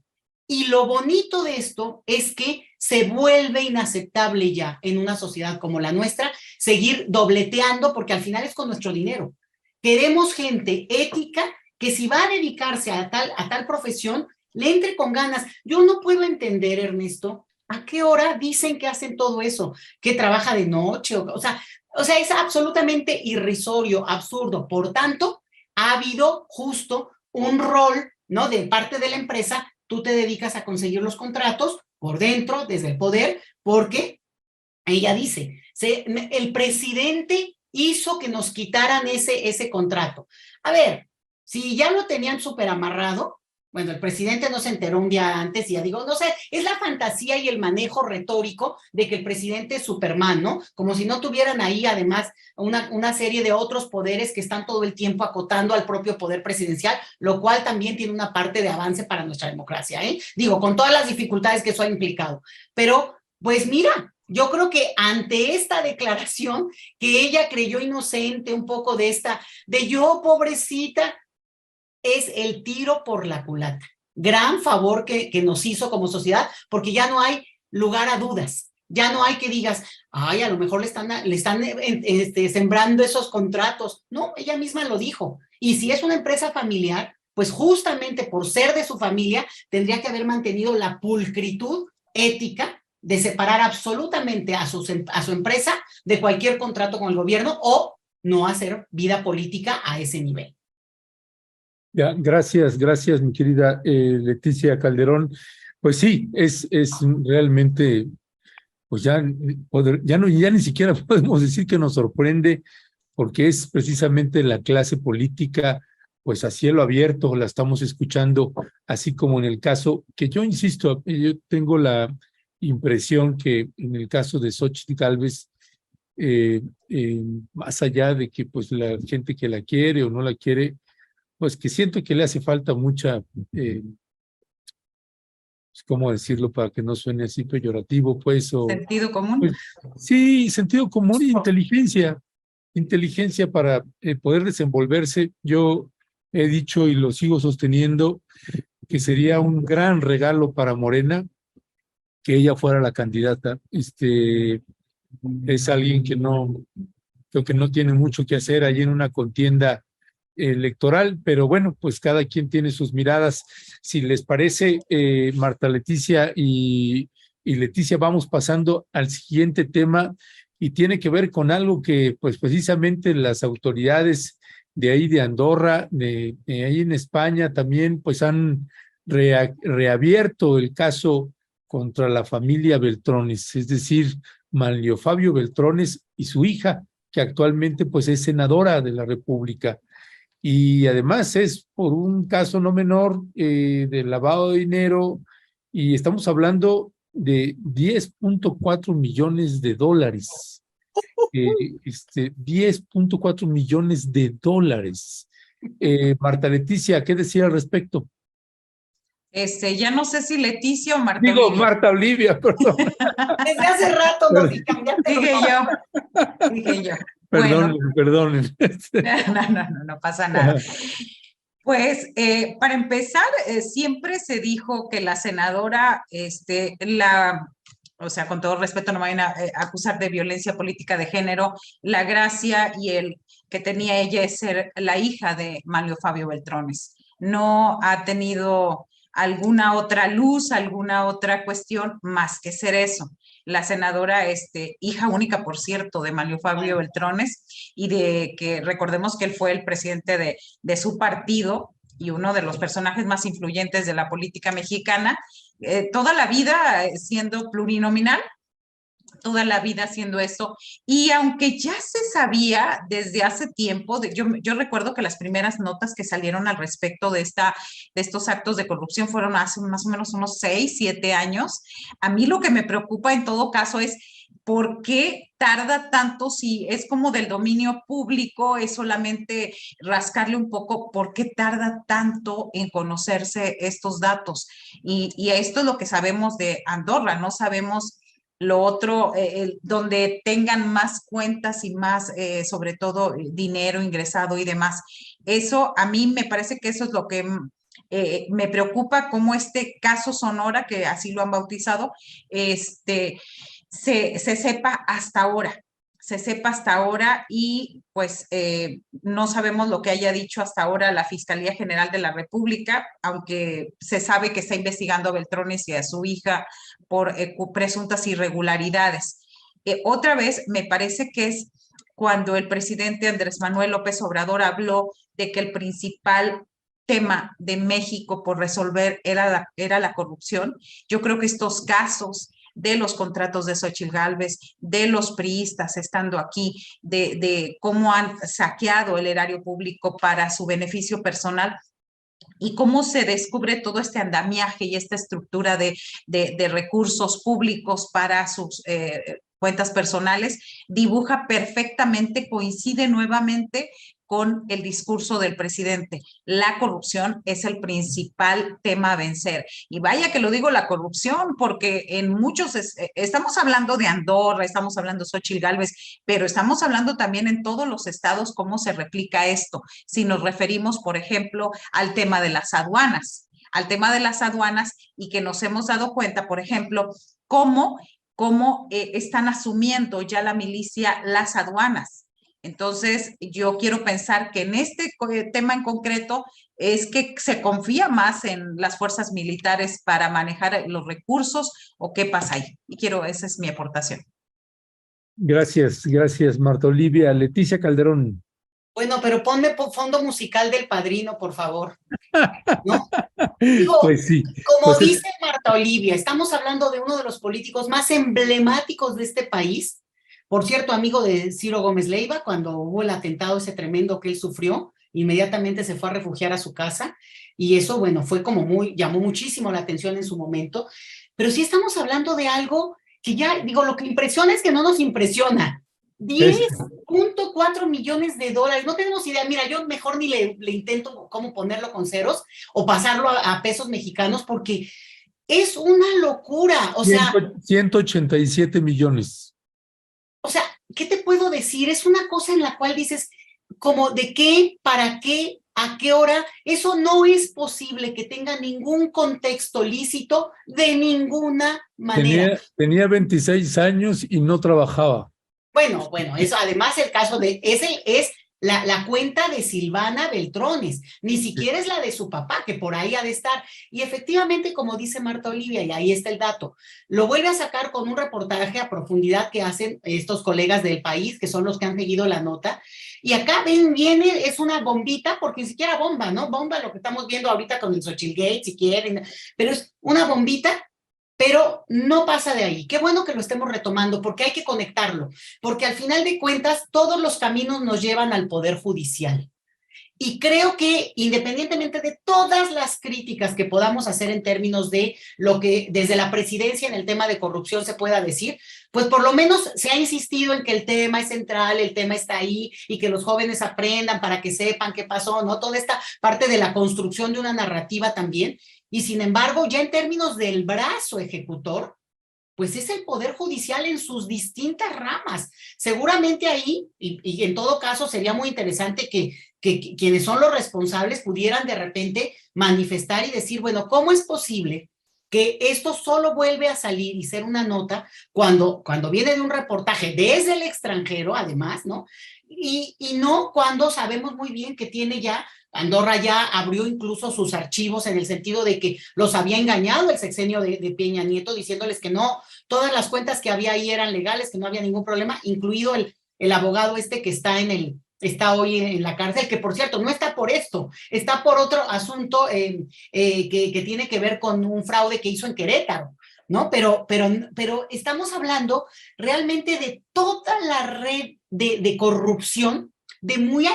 Y lo bonito de esto es que se vuelve inaceptable ya en una sociedad como la nuestra seguir dobleteando, porque al final es con nuestro dinero. Queremos gente ética que si va a dedicarse a tal profesión, le entre con ganas. Yo no puedo entender, Ernesto, ¿a qué hora dicen que hacen todo eso? ¿Que trabaja de noche? O sea, es absolutamente irrisorio, absurdo. Por tanto, ha habido justo un rol, ¿no? De parte de la empresa, tú te dedicas a conseguir los contratos por dentro, desde el poder, porque ella dice, el presidente hizo que nos quitaran ese contrato. A ver, si ya lo tenían súper amarrado, Bueno, el presidente no se enteró un día antes y ya digo, no sé, es la fantasía y el manejo retórico de que el presidente es Superman, ¿no? Como si no tuvieran ahí además una serie de otros poderes que están todo el tiempo acotando al propio poder presidencial, lo cual también tiene una parte de avance para nuestra democracia, ¿eh? Digo, con todas las dificultades que eso ha implicado. Pero, pues mira, yo creo que ante esta declaración que ella creyó inocente un poco de yo, pobrecita, es el tiro por la culata. Gran favor que nos hizo como sociedad, porque ya no hay lugar a dudas. Ya no hay que digas, ay, a lo mejor le están sembrando esos contratos. No, ella misma lo dijo. Y si es una empresa familiar, pues justamente por ser de su familia, tendría que haber mantenido la pulcritud ética de separar absolutamente a su empresa de cualquier contrato con el gobierno o no hacer vida política a ese nivel. Ya, gracias, mi querida Leticia Calderón. Pues sí, es realmente, pues ya ni siquiera podemos decir que nos sorprende, porque es precisamente la clase política, pues a cielo abierto, la estamos escuchando, así como en el caso, que yo insisto, yo tengo la impresión que en el caso de Xóchitl Gálvez, más allá de que pues la gente que la quiere o no la quiere, pues que siento que le hace falta mucha, ¿cómo decirlo para que no suene así peyorativo? Pues, Sentido común. pues sí, sentido común y inteligencia para poder desenvolverse. Yo he dicho y lo sigo sosteniendo que sería un gran regalo para Morena que ella fuera la candidata. Es alguien que creo que no tiene mucho que hacer allí en una contienda electoral, pero bueno, pues cada quien tiene sus miradas. Si les parece, Marta Leticia y Leticia, vamos pasando al siguiente tema y tiene que ver con algo que pues precisamente las autoridades de ahí de Andorra, de ahí en España también pues han reabierto el caso contra la familia Beltrones, es decir, Manlio Fabio Beltrones y su hija, que actualmente pues es senadora de la República. Y además es por un caso no menor de lavado de dinero y estamos hablando de 10.4 millones de dólares. 10.4 millones de dólares. Marta Leticia, ¿qué decir al respecto? Ya no sé si Leticia o Marta Digo, Olivia. Marta Olivia, perdón. Desde hace rato nos cambiaste. Dije yo. Perdón, Bueno, perdón. no pasa nada. Pues para empezar, siempre se dijo que la senadora, o sea, con todo respeto, no me vayan a acusar de violencia política de género, la gracia y el que tenía ella es ser la hija de Manlio Fabio Beltrones. No ha tenido alguna otra luz, alguna otra cuestión más que ser eso. La senadora, hija única, por cierto, de Manlio Fabio Beltrones, y de que recordemos que él fue el presidente de su partido y uno de los personajes más influyentes de la política mexicana, toda la vida siendo plurinominal, toda la vida haciendo eso. Y aunque ya se sabía desde hace tiempo, yo recuerdo que las primeras notas que salieron al respecto de estos actos de corrupción fueron hace más o menos unos 6, 7 años. A mí lo que me preocupa en todo caso es ¿por qué tarda tanto? Si es como del dominio público, es solamente rascarle un poco, ¿por qué tarda tanto en conocerse estos datos? Y esto es lo que sabemos de Andorra, no sabemos lo otro, donde tengan más cuentas y más, sobre todo, dinero ingresado y demás. Eso, a mí me parece que eso es lo que me preocupa, como este caso Sonora, que así lo han bautizado, se sepa hasta ahora. Se sepa hasta ahora y pues no sabemos lo que haya dicho hasta ahora la Fiscalía General de la República, aunque se sabe que está investigando a Beltrones y a su hija por presuntas irregularidades. Otra vez, me parece que es cuando el presidente Andrés Manuel López Obrador habló de que el principal tema de México por resolver era la corrupción. Yo creo que estos casos de los contratos de Xóchitl Gálvez, de los priistas estando aquí, de cómo han saqueado el erario público para su beneficio personal, y cómo se descubre todo este andamiaje y esta estructura de recursos públicos para sus cuentas personales, dibuja perfectamente, coincide nuevamente con el discurso del presidente. La corrupción es el principal tema a vencer. Y vaya que lo digo, la corrupción, porque en muchos, estamos hablando de Andorra, estamos hablando de Xóchitl Gálvez, pero estamos hablando también en todos los estados cómo se replica esto. Si nos referimos, por ejemplo, al tema de las aduanas, y que nos hemos dado cuenta, por ejemplo, cómo están asumiendo ya la milicia las aduanas. Entonces, yo quiero pensar que en este tema en concreto es que se confía más en las fuerzas militares para manejar los recursos, o qué pasa ahí. Esa es mi aportación. Gracias, Marta Olivia. Leticia Calderón. Bueno, pero ponme fondo musical del Padrino, por favor. ¿No? Digo, pues sí. Como pues dice Marta Olivia, estamos hablando de uno de los políticos más emblemáticos de este país. Por cierto, amigo de Ciro Gómez Leiva, cuando hubo el atentado ese tremendo que él sufrió, inmediatamente se fue a refugiar a su casa, y eso, bueno, fue como llamó muchísimo la atención en su momento. Pero sí estamos hablando de algo que ya, digo, lo que impresiona es que no nos impresiona. 10.4 millones de dólares, no tenemos idea. Mira, yo mejor ni le intento cómo ponerlo con ceros o pasarlo a pesos mexicanos, porque es una locura. O sea, 187 millones. O sea, ¿qué te puedo decir? Es una cosa en la cual dices, como de qué, para qué, a qué hora. Eso no es posible que tenga ningún contexto lícito de ninguna manera. Tenía 26 años y no trabajaba. Bueno, eso además el caso de, es la cuenta de Silvana Beltrones, ni siquiera es la de su papá, que por ahí ha de estar. Y efectivamente, como dice Marta Olivia, y ahí está el dato, lo vuelve a sacar con un reportaje a profundidad que hacen estos colegas del País, que son los que han seguido la nota. Y acá viene, es una bombita, porque ni siquiera bomba, ¿no? Bomba lo que estamos viendo ahorita con el Xochitl Gate, si quieren, pero es una bombita. Pero no pasa de ahí. Qué bueno que lo estemos retomando, porque hay que conectarlo, porque al final de cuentas todos los caminos nos llevan al Poder Judicial. Y creo que independientemente de todas las críticas que podamos hacer en términos de lo que desde la presidencia en el tema de corrupción se pueda decir, pues por lo menos se ha insistido en que el tema es central, el tema está ahí, y que los jóvenes aprendan para que sepan qué pasó, ¿no? Toda esta parte de la construcción de una narrativa también. Y sin embargo, ya en términos del brazo ejecutor, pues es el Poder Judicial en sus distintas ramas. Seguramente ahí, y en todo caso sería muy interesante que quienes son los responsables pudieran de repente manifestar y decir, bueno, ¿cómo es posible que esto solo vuelve a salir y ser una nota cuando viene de un reportaje desde el extranjero, además, ¿no? Y no cuando sabemos muy bien que tiene ya, Andorra ya abrió incluso sus archivos en el sentido de que los había engañado el sexenio de Peña Nieto, diciéndoles que no, todas las cuentas que había ahí eran legales, que no había ningún problema, incluido el abogado que está hoy en la cárcel, que por cierto no está por esto, está por otro asunto que tiene que ver con un fraude que hizo en Querétaro, ¿no? Pero estamos hablando realmente de toda la red de corrupción de muy,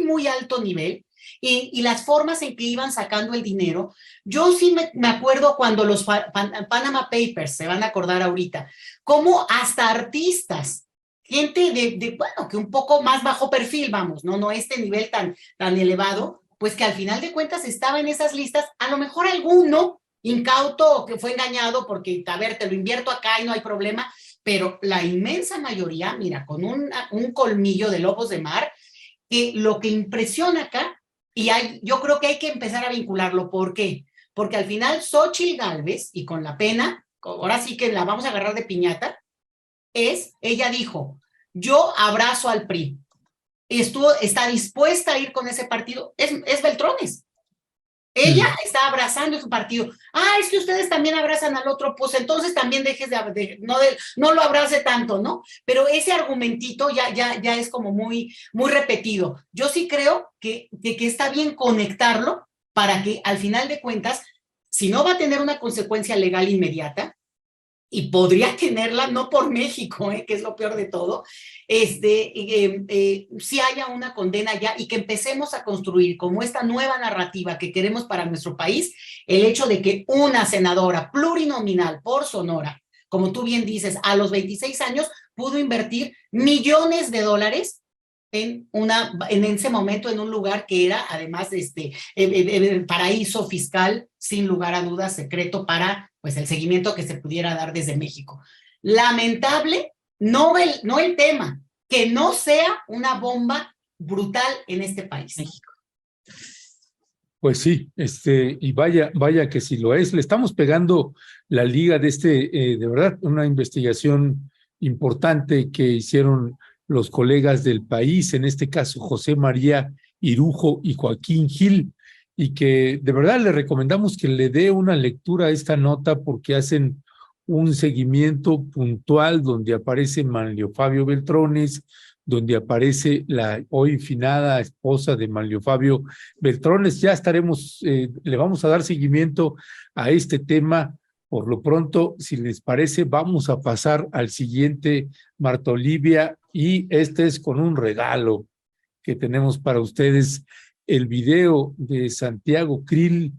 muy alto nivel, y las formas en que iban sacando el dinero. Yo sí me acuerdo cuando los Panama Papers, se van a acordar ahorita, cómo hasta artistas, gente bueno, que un poco más bajo perfil, vamos, no este nivel tan elevado, pues que al final de cuentas estaba en esas listas, a lo mejor alguno incauto que fue engañado porque, a ver, te lo invierto acá y no hay problema, pero la inmensa mayoría, mira, con un colmillo de lobos de mar, que lo que impresiona acá, y yo creo que hay que empezar a vincularlo. ¿Por qué? Porque al final Xóchitl Gálvez, y con la pena, ahora sí que la vamos a agarrar de piñata, ella dijo, yo abrazo al PRI, y está dispuesta a ir con ese partido, es Beltrones. Ella está abrazando su partido. Es que ustedes también abrazan al otro, pues entonces también dejes no lo abrace tanto, ¿no? Pero ese argumentito ya es como muy repetido. Yo sí creo que está bien conectarlo para que al final de cuentas, si no va a tener una consecuencia legal inmediata, y podría tenerla, no por México, que es lo peor de todo, si haya una condena ya y que empecemos a construir como esta nueva narrativa que queremos para nuestro país, el hecho de que una senadora plurinominal por Sonora, como tú bien dices, a los 26 años pudo invertir millones de dólares en ese momento en un lugar que era además el paraíso fiscal, sin lugar a dudas, secreto para pues el seguimiento que se pudiera dar desde México. Lamentable, no el tema, que no sea una bomba brutal en este país. México. Pues sí, y vaya que sí lo es. Le estamos pegando la liga de de verdad, una investigación importante que hicieron los colegas del país, en este caso José María Irujo y Joaquín Gil, y que de verdad le recomendamos que le dé una lectura a esta nota porque hacen un seguimiento puntual donde aparece Manlio Fabio Beltrones, donde aparece la hoy finada esposa de Manlio Fabio Beltrones. Ya estaremos, le vamos a dar seguimiento a este tema. Por lo pronto, si les parece, vamos a pasar al siguiente, Marta Olivia, y este es con un regalo que tenemos para ustedes, el video de Santiago Krill,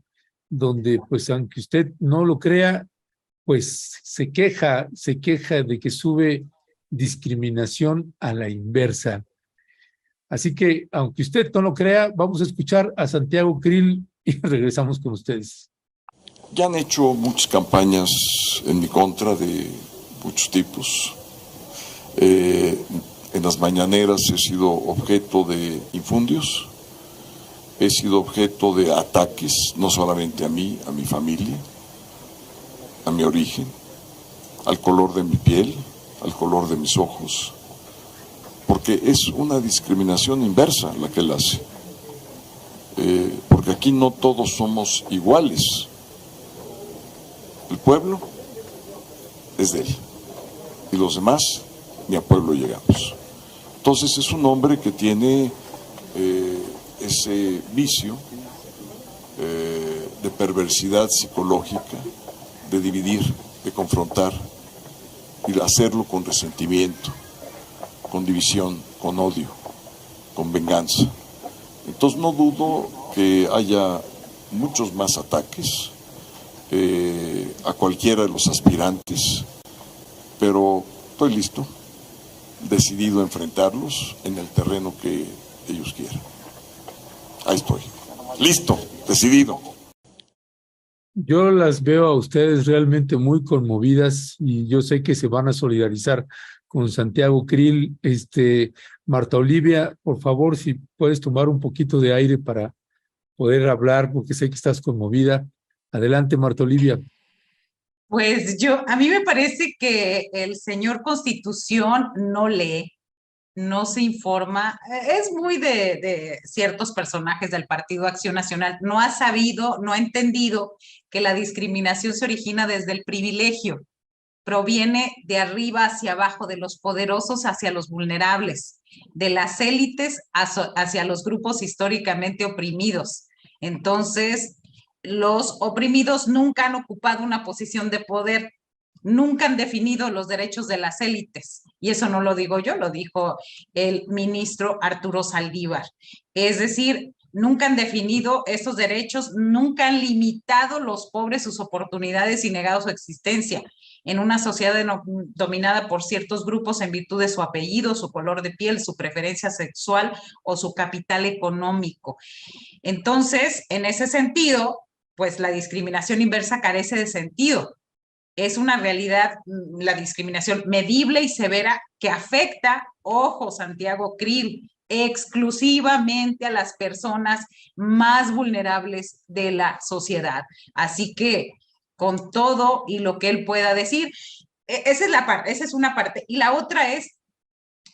donde, pues, aunque usted no lo crea, pues se queja de que sube discriminación a la inversa. Así que, aunque usted no lo crea, vamos a escuchar a Santiago Krill y regresamos con ustedes. Ya han hecho muchas campañas en mi contra de muchos tipos. En las mañaneras he sido objeto de infundios, he sido objeto de ataques, no solamente a mí, a mi familia, a mi origen, al color de mi piel, al color de mis ojos, porque es una discriminación inversa la que él hace, porque aquí no todos somos iguales. El pueblo es de él y los demás ni a pueblo llegamos. Entonces es un hombre que tiene ese vicio de perversidad psicológica, de dividir, de confrontar y de hacerlo con resentimiento, con división, con odio, con venganza. Entonces no dudo que haya muchos más ataques a cualquiera de los aspirantes, pero estoy listo, decidido a enfrentarlos en el terreno que ellos quieran. Ahí estoy, listo, decidido. Yo las veo a ustedes realmente muy conmovidas y yo sé que se van a solidarizar con Santiago Krill. Marta Olivia, por favor, si puedes tomar un poquito de aire para poder hablar, porque sé que estás conmovida. Adelante, Marta Olivia. Pues a mí me parece que el señor Constitución no lee, no se informa, es muy de ciertos personajes del Partido Acción Nacional, no ha sabido, no ha entendido que la discriminación se origina desde el privilegio, proviene de arriba hacia abajo, de los poderosos hacia los vulnerables, de las élites hacia los grupos históricamente oprimidos. Entonces, los oprimidos nunca han ocupado una posición de poder, nunca han definido los derechos de las élites. Y eso no lo digo yo, lo dijo el ministro Arturo Saldívar. Es decir, nunca han definido estos derechos, nunca han limitado los pobres sus oportunidades y negado su existencia en una sociedad dominada por ciertos grupos en virtud de su apellido, su color de piel, su preferencia sexual o su capital económico. Entonces, en ese sentido, pues la discriminación inversa carece de sentido. Es una realidad, la discriminación medible y severa que afecta, ojo, Santiago Krill, exclusivamente a las personas más vulnerables de la sociedad. Así que, con todo y lo que él pueda decir, esa es una parte. Y la otra es,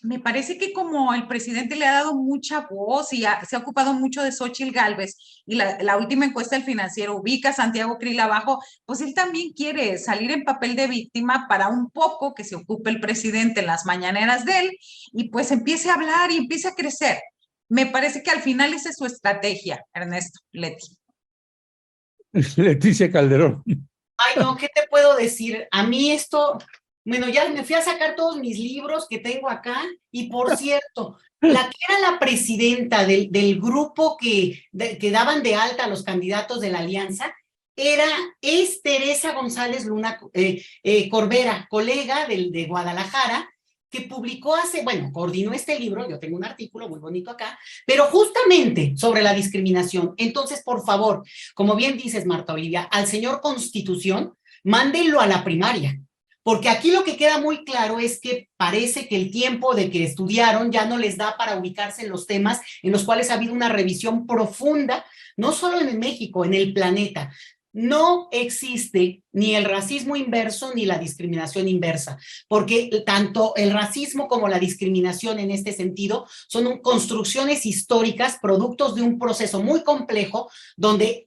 me parece que como el presidente le ha dado mucha voz y se ha ocupado mucho de Xóchitl Gálvez y la última encuesta del Financiero ubica a Santiago Krill abajo, pues él también quiere salir en papel de víctima para un poco que se ocupe el presidente en las mañaneras de él y pues empiece a hablar y empiece a crecer. Me parece que al final esa es su estrategia, Ernesto, Leti. Leticia Calderón. Ay, no, ¿qué te puedo decir? A mí esto, bueno, ya me fui a sacar todos mis libros que tengo acá y por cierto, la que era la presidenta del grupo que daban de alta a los candidatos de la alianza es Teresa González Luna Corbera, colega de Guadalajara, que publicó coordinó este libro, yo tengo un artículo muy bonito acá, pero justamente sobre la discriminación. Entonces, por favor, como bien dices, Marta Olivia, al señor Constitución, mándenlo a la primaria, porque aquí lo que queda muy claro es que parece que el tiempo de que estudiaron ya no les da para ubicarse en los temas en los cuales ha habido una revisión profunda, no solo en México, en el planeta. No existe ni el racismo inverso ni la discriminación inversa, porque tanto el racismo como la discriminación en este sentido son construcciones históricas, productos de un proceso muy complejo, donde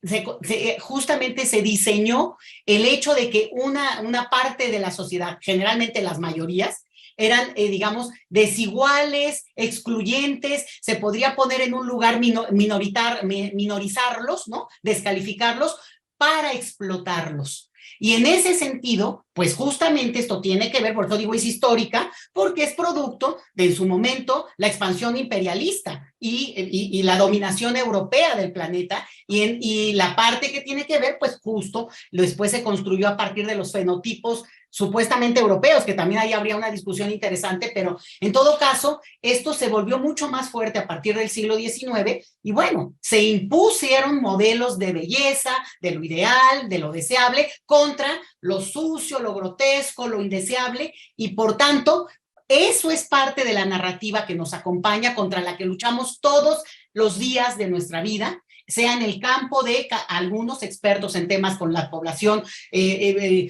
justamente se diseñó el hecho de que una parte de la sociedad, generalmente las mayorías, eran, digamos, desiguales, excluyentes, se podría poner en un lugar minorizarlos, ¿no? Descalificarlos, para explotarlos. Y en ese sentido, pues justamente esto tiene que ver, por eso digo es histórica, porque es producto de en su momento la expansión imperialista y la dominación europea del planeta y la parte que tiene que ver, pues justo después se construyó a partir de los fenotipos supuestamente europeos, que también ahí habría una discusión interesante, pero en todo caso, esto se volvió mucho más fuerte a partir del siglo XIX y bueno, se impusieron modelos de belleza, de lo ideal, de lo deseable, contra lo sucio, lo grotesco, lo indeseable y por tanto, eso es parte de la narrativa que nos acompaña, contra la que luchamos todos los días de nuestra vida, sea en el campo de algunos expertos en temas con la población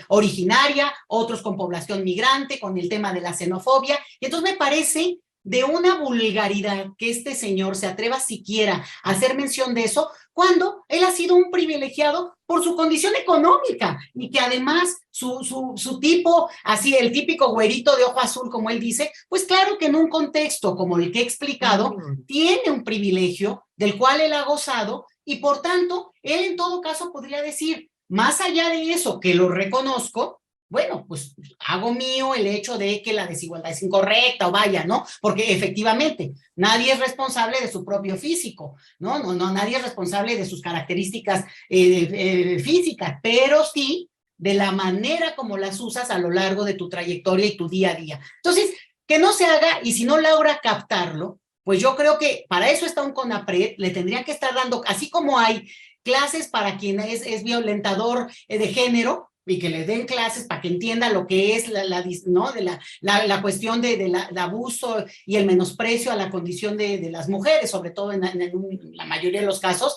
originaria, otros con población migrante, con el tema de la xenofobia. Y entonces me parece de una vulgaridad que este señor se atreva siquiera a hacer mención de eso, cuando él ha sido un privilegiado por su condición económica y que además su tipo, así el típico güerito de ojo azul, como él dice, pues claro que en un contexto como el que he explicado, tiene un privilegio del cual él ha gozado y por tanto, él en todo caso podría decir, más allá de eso, que lo reconozco, bueno, pues hago mío el hecho de que la desigualdad es incorrecta o vaya, ¿no? Porque efectivamente nadie es responsable de su propio físico, ¿no? Nadie es responsable de sus características físicas, pero sí de la manera como las usas a lo largo de tu trayectoria y tu día a día. Entonces, que no se haga y si no logra captarlo, pues yo creo que para eso está un CONAPRED, le tendría que estar dando, así como hay clases para quien es violentador de género, y que le den clases para que entienda lo que es la cuestión del abuso y el menosprecio a la condición de las mujeres, sobre todo en la mayoría de los casos.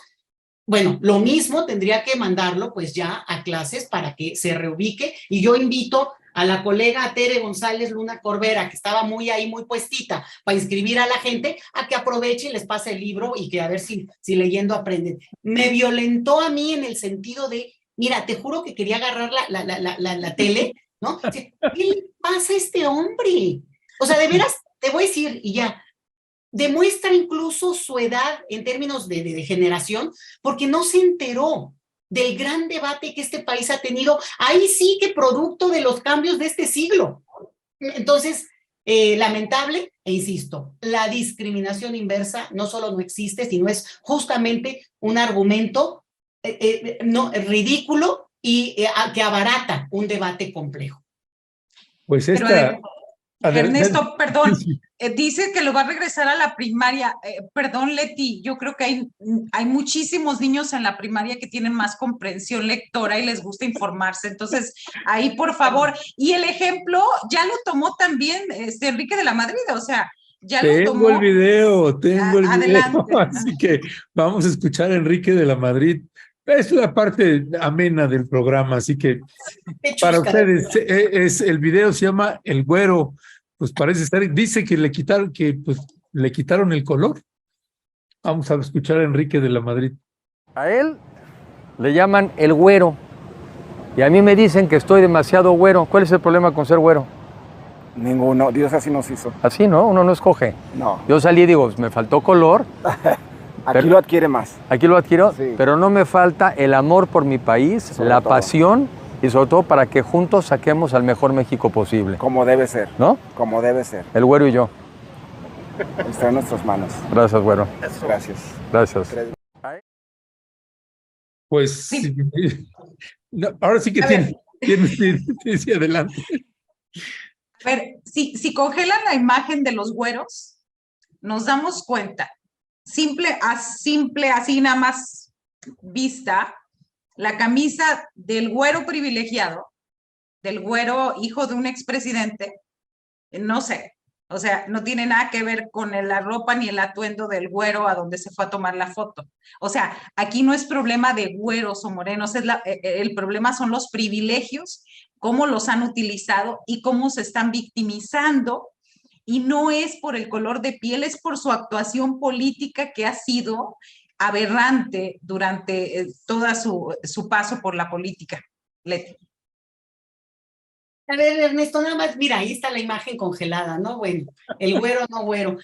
Bueno, lo mismo tendría que mandarlo pues ya a clases para que se reubique y yo invito a la colega Tere González Luna Corbera, que estaba muy puestita para inscribir a la gente, a que aproveche y les pase el libro y que a ver si leyendo aprenden. Me violentó a mí en el sentido de, mira, te juro que quería agarrar la tele, ¿no? ¿Qué le pasa a este hombre? O sea, de veras, te voy a decir, y ya, demuestra incluso su edad en términos de generación, porque no se enteró del gran debate que este país ha tenido, ahí sí que producto de los cambios de este siglo. Entonces, lamentable, e insisto, la discriminación inversa no solo no existe, sino es justamente un argumento ridículo y que abarata un debate complejo. Pues esta... Ernesto, perdón, dice que lo va a regresar a la primaria. Perdón, Leti, yo creo que hay muchísimos niños en la primaria que tienen más comprensión lectora y les gusta informarse. Entonces, ahí, por favor. Y el ejemplo ya lo tomó también Enrique de la Madrid, o sea, ya lo tomó. Tengo el video, Adelante. así que vamos a escuchar a Enrique de la Madrid. Es la parte amena del programa, así que para ustedes el video se llama El Güero, pues parece estar, dice que le quitaron el color. Vamos a escuchar a Enrique de la Madrid. A él le llaman el güero y a mí me dicen que estoy demasiado güero. ¿Cuál es el problema con ser güero? Ninguno, Dios así nos hizo. Así, ¿no? Uno no escoge. No. Yo salí y digo, me faltó color. Aquí lo adquiere más. Aquí lo adquiero, sí. Pero no me falta el amor por mi país, la pasión y sobre todo para que juntos saquemos al mejor México posible. Como debe ser. ¿No? Como debe ser. El güero y yo. Está en nuestras manos. Gracias, güero. Gracias. Gracias. Pues Sí. no, ahora sí que A tiene sí, adelante. A ver, si congelan la imagen de los güeros, nos damos cuenta, simple, así nada más vista, la camisa del güero privilegiado, del güero hijo de un expresidente, no sé, o sea, no tiene nada que ver con la ropa ni el atuendo del güero a donde se fue a tomar la foto. O sea, aquí no es problema de güeros o morenos, el problema son los privilegios, cómo los han utilizado y cómo se están victimizando. Y no es por el color de piel, es por su actuación política que ha sido aberrante durante toda su paso por la política. Leti. A ver, Ernesto, nada más, mira, ahí está la imagen congelada, ¿no? Bueno, el güero, no güero.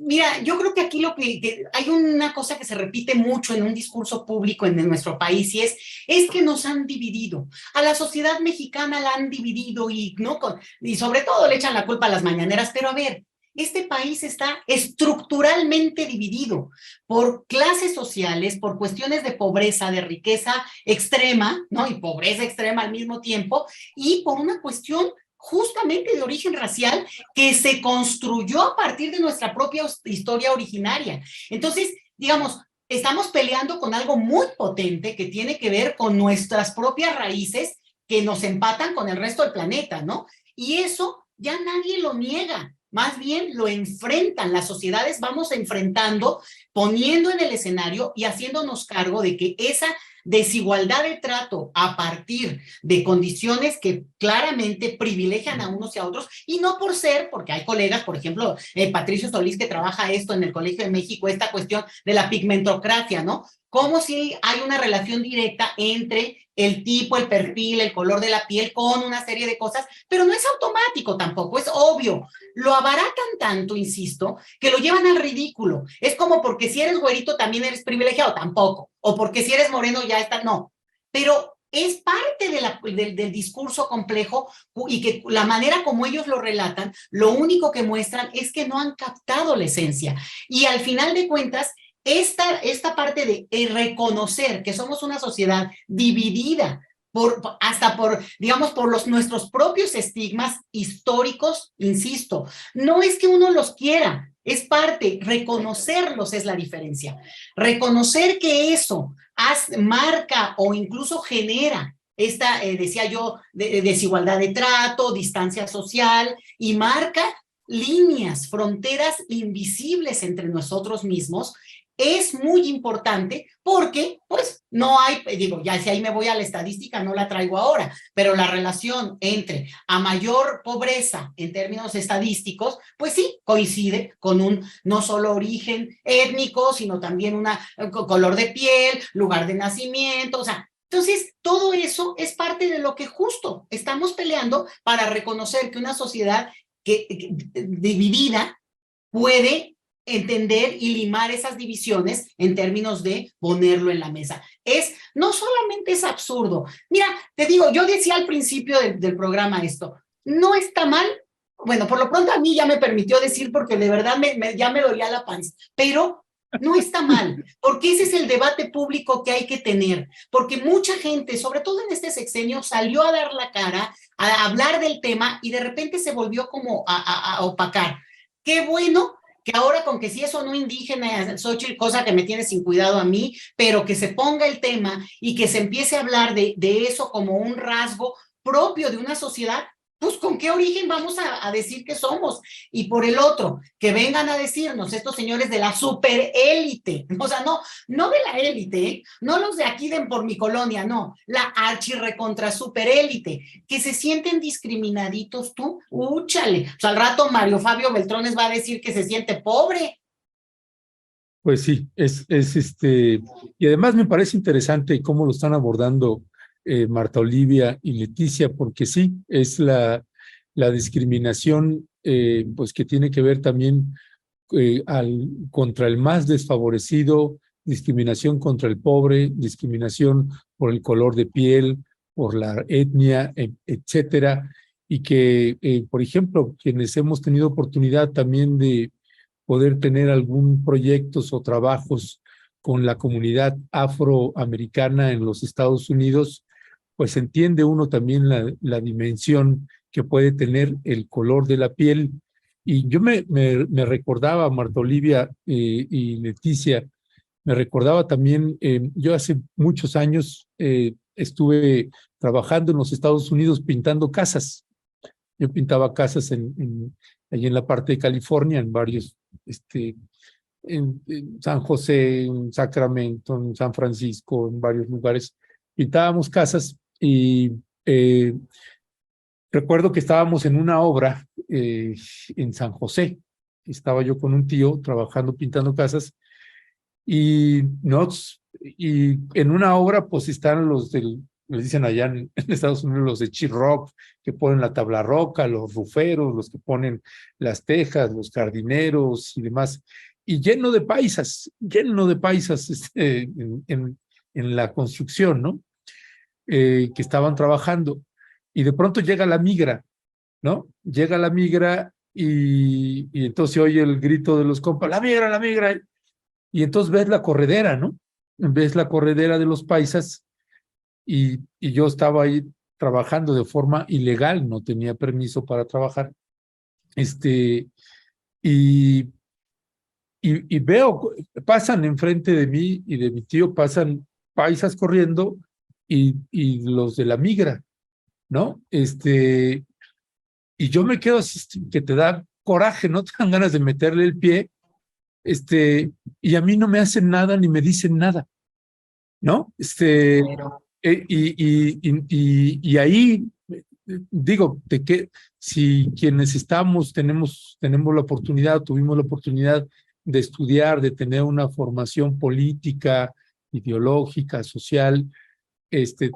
Mira, yo creo que aquí que hay una cosa que se repite mucho en un discurso público en nuestro país y es que nos han dividido. A la sociedad mexicana la han dividido y, ¿no? Y sobre todo le echan la culpa a las mañaneras, pero a ver, este país está estructuralmente dividido por clases sociales, por cuestiones de pobreza, de riqueza extrema, ¿no? Y pobreza extrema al mismo tiempo, y por una cuestión justamente de origen racial que se construyó a partir de nuestra propia historia originaria. Entonces, digamos, estamos peleando con algo muy potente que tiene que ver con nuestras propias raíces que nos empatan con el resto del planeta, ¿no? Y eso ya nadie lo niega. Más bien lo enfrentan, las sociedades vamos enfrentando, poniendo en el escenario y haciéndonos cargo de que esa desigualdad de trato a partir de condiciones que claramente privilegian a unos y a otros, y no por ser, porque hay colegas, por ejemplo, Patricio Solís, que trabaja esto en el Colegio de México, esta cuestión de la pigmentocracia, ¿no? Como si hay una relación directa entre el tipo, el perfil, el color de la piel con una serie de cosas, pero no es automático tampoco, es obvio. Lo abaratan tanto, insisto, que lo llevan al ridículo. Es como porque si eres güerito también eres privilegiado, tampoco. O porque si eres moreno ya está, no. Pero es parte del discurso complejo y que la manera como ellos lo relatan, lo único que muestran es que no han captado la esencia. Y al final de cuentas, esta parte de reconocer que somos una sociedad dividida hasta por, digamos, por nuestros propios estigmas históricos, insisto, no es que uno los quiera, es parte, reconocerlos es la diferencia. Reconocer que eso marca o incluso genera esta, decía yo, desigualdad de trato, distancia social y marca líneas, fronteras invisibles entre nosotros mismos, es muy importante porque, pues, no hay, digo, ya si ahí me voy a la estadística, no la traigo ahora, pero la relación entre a mayor pobreza en términos estadísticos, pues sí, coincide con un no solo origen étnico, sino también color de piel, lugar de nacimiento, o sea, entonces, todo eso es parte de lo que justo estamos peleando para reconocer que una sociedad dividida puede entender y limar esas divisiones en términos de ponerlo en la mesa. No solamente es absurdo. Mira, te digo, yo decía al principio del programa esto, no está mal, bueno, por lo pronto a mí ya me permitió decir porque de verdad ya me dolía la panza, pero no está mal, porque ese es el debate público que hay que tener, porque mucha gente, sobre todo en este sexenio, salió a dar la cara, a hablar del tema y de repente se volvió como a opacar. Qué bueno que ahora con que si eso no indígena, Xochitl, cosa que me tiene sin cuidado a mí, pero que se ponga el tema y que se empiece a hablar de eso como un rasgo propio de una sociedad, pues ¿con qué origen vamos a decir que somos? Y por el otro, que vengan a decirnos estos señores de la superélite, o sea, no de la élite, ¿eh? No los de aquí por mi colonia, no, la archirrecontra superélite, que se sienten discriminaditos tú, úchale, o sea, al rato Mario Fabio Beltrones va a decir que se siente pobre. Pues sí, y además me parece interesante cómo lo están abordando Marta Olivia y Leticia, porque sí, es la discriminación pues que tiene que ver también contra el más desfavorecido, discriminación contra el pobre, discriminación por el color de piel, por la etnia, etcétera, y que, por ejemplo, quienes hemos tenido oportunidad también de poder tener algún proyectos o trabajos con la comunidad afroamericana en los Estados Unidos, pues entiende uno también la dimensión que puede tener el color de la piel. Y yo me recordaba, Marta Olivia y Leticia, me recordaba también, yo hace muchos años estuve trabajando en los Estados Unidos pintando casas. Yo pintaba casas allí en la parte de California, en varios, en San José, en Sacramento, en San Francisco, en varios lugares. Pintábamos casas y recuerdo que estábamos en una obra en San José. Estaba yo con un tío trabajando, pintando casas, y en una obra pues están los les dicen allá en Estados Unidos, los de Chirroc, que ponen la tabla roca, los ruferos, los que ponen las tejas, los jardineros y demás, y lleno de paisas en la construcción, ¿no? Que estaban trabajando, y de pronto llega la migra, ¿no? Llega la migra y entonces se oye el grito de los compas, la migra, y entonces ves la corredera, ¿no? Ves la corredera de los paisas, y yo estaba ahí trabajando de forma ilegal, no tenía permiso para trabajar, y veo, pasan enfrente de mí y de mi tío, pasan paisas corriendo y los de la migra, ¿no? Y yo me quedo así, que te da coraje, ¿no? Te dan ganas de meterle el pie, y a mí no me hacen nada ni me dicen nada, ¿no? Y ahí digo, si quienes tenemos la oportunidad, tuvimos la oportunidad de estudiar, de tener una formación política, ideológica, social,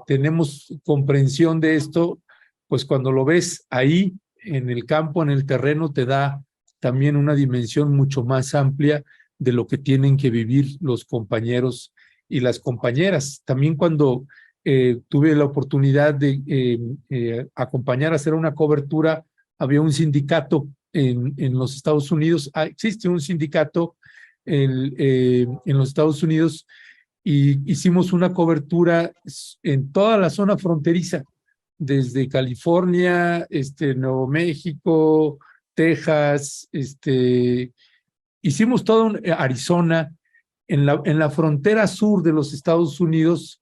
tenemos comprensión de esto, pues cuando lo ves ahí en el campo, en el terreno, te da también una dimensión mucho más amplia de lo que tienen que vivir los compañeros y las compañeras. También cuando tuve la oportunidad de acompañar a hacer una cobertura, había un sindicato en los Estados Unidos, existe un sindicato en los Estados Unidos, y hicimos una cobertura en toda la zona fronteriza, desde California, Nuevo México, Texas, hicimos todo Arizona, en la frontera sur de los Estados Unidos,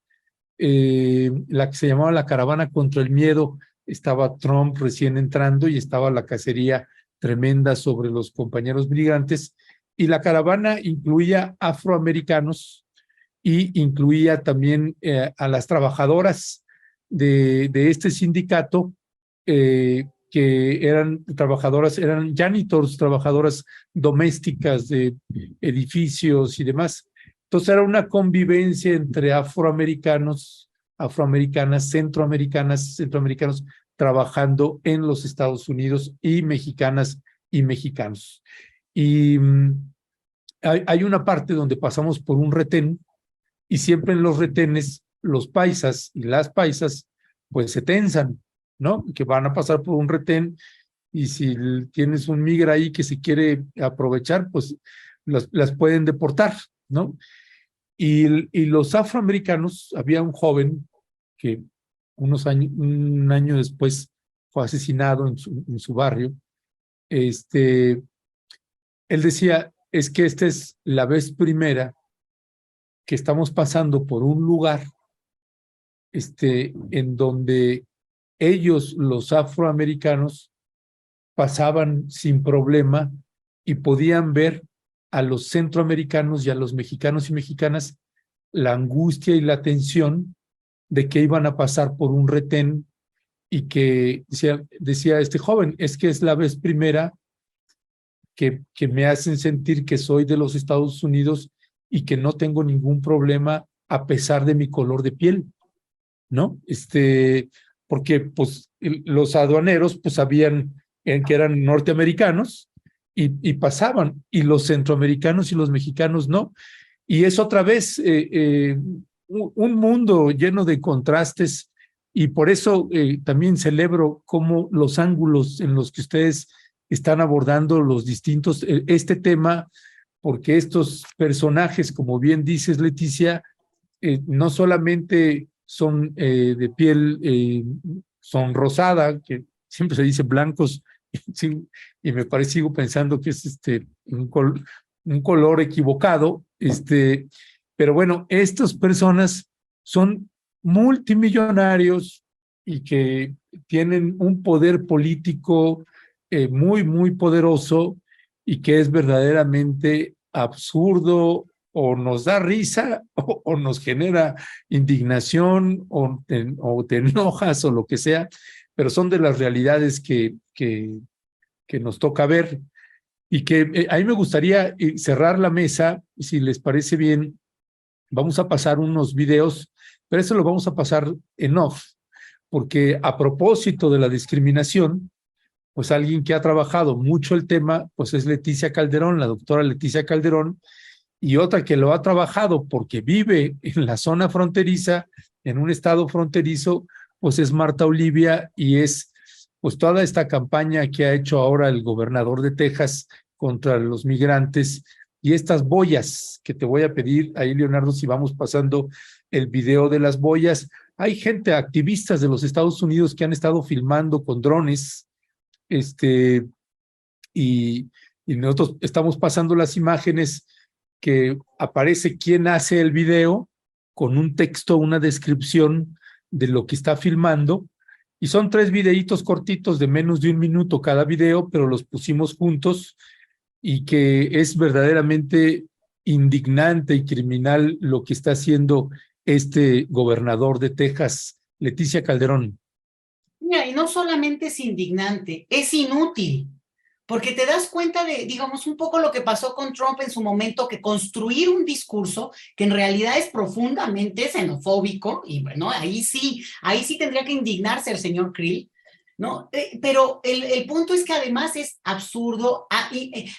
la que se llamaba la Caravana contra el Miedo. Estaba Trump recién entrando y estaba la cacería tremenda sobre los compañeros migrantes, y la caravana incluía afroamericanos y incluía también a las trabajadoras de este sindicato, que eran janitors, trabajadoras domésticas de edificios y demás. Entonces era una convivencia entre afroamericanas, centroamericanos trabajando en los Estados Unidos, y mexicanas y mexicanos. Y hay una parte donde pasamos por un retén, y siempre en los retenes los paisas y las paisas pues se tensan, ¿no? Que van a pasar por un retén, y si tienes un migra ahí que se quiere aprovechar, pues las pueden deportar, ¿no? Y los afroamericanos, había un joven que un año después fue asesinado en su barrio. Él decía, es que esta es la vez primera que estamos pasando por un lugar en donde ellos, los afroamericanos, pasaban sin problema y podían ver a los centroamericanos y a los mexicanos y mexicanas la angustia y la tensión de que iban a pasar por un retén, y que decía este joven, es que es la vez primera que me hacen sentir que soy de los Estados Unidos y que no tengo ningún problema a pesar de mi color de piel, ¿no? Porque pues los aduaneros pues sabían que eran norteamericanos y pasaban, y los centroamericanos y los mexicanos no. Y es otra vez un mundo lleno de contrastes Y por eso también celebro cómo los ángulos en los que ustedes están abordando los distintos, este tema, porque estos personajes, como bien dices, Leticia, no solamente son de piel sonrosada, que siempre se dice blancos, y me parece, sigo pensando que es un color equivocado, pero bueno, estas personas son multimillonarios y que tienen un poder político muy, muy poderoso y que es verdaderamente absurdo o nos da risa o nos genera indignación o te enojas o lo que sea, pero son de las realidades que nos toca ver y que a mí me gustaría cerrar la mesa, si les parece bien, vamos a pasar unos videos, pero eso lo vamos a pasar en off, porque a propósito de la discriminación, pues alguien que ha trabajado mucho el tema, pues es Leticia Calderón, la doctora Leticia Calderón, y otra que lo ha trabajado porque vive en la zona fronteriza, en un estado fronterizo, pues es Marta Olivia y es pues toda esta campaña que ha hecho ahora el gobernador de Texas contra los migrantes y estas boyas que te voy a pedir ahí, Leonardo, si vamos pasando el video de las boyas. Hay gente, activistas de los Estados Unidos que han estado filmando con drones, y nosotros estamos pasando las imágenes que aparece quién hace el video con un texto, una descripción de lo que está filmando, y son 3 videitos cortitos de menos de 1 minuto cada video, pero los pusimos juntos, y que es verdaderamente indignante y criminal lo que está haciendo este gobernador de Texas, Leticia Calderón. Mira, y no solamente es indignante, es inútil, porque te das cuenta de, digamos, un poco lo que pasó con Trump en su momento, que construir un discurso que en realidad es profundamente xenofóbico, y bueno, ahí sí tendría que indignarse el señor Krill, ¿no? Pero el punto es que además es absurdo,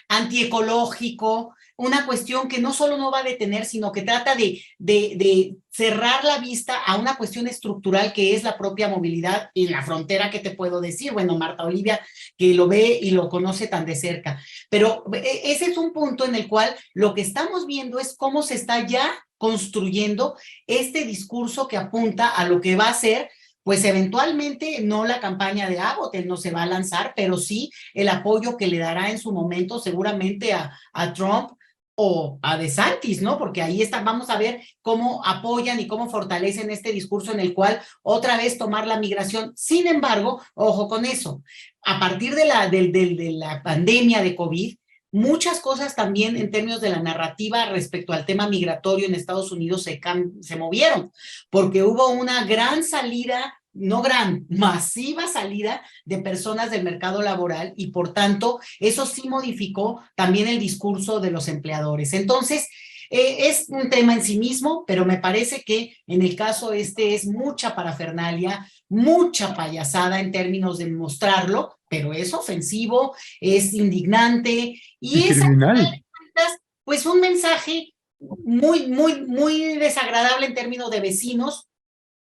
antiecológico, una cuestión que no solo no va a detener, sino que trata de cerrar la vista a una cuestión estructural que es la propia movilidad y la frontera, que te puedo decir, bueno, Marta Olivia, que lo ve y lo conoce tan de cerca, pero ese es un punto en el cual lo que estamos viendo es cómo se está ya construyendo este discurso que apunta a lo que va a ser, pues eventualmente no la campaña de Abbott, él no se va a lanzar, pero sí el apoyo que le dará en su momento seguramente a Trump o a DeSantis, ¿no? Porque ahí está, vamos a ver cómo apoyan y cómo fortalecen este discurso en el cual otra vez tomar la migración. Sin embargo, ojo con eso, a partir de la pandemia de COVID, muchas cosas también en términos de la narrativa respecto al tema migratorio en Estados Unidos se movieron, porque hubo una gran salida, no gran, masiva salida de personas del mercado laboral y por tanto eso sí modificó también el discurso de los empleadores. Entonces, es un tema en sí mismo, pero me parece que en el caso es mucha parafernalia, mucha payasada en términos de mostrarlo, pero es ofensivo, es indignante y es, criminal. Pues un mensaje muy, muy, muy desagradable en términos de vecinos,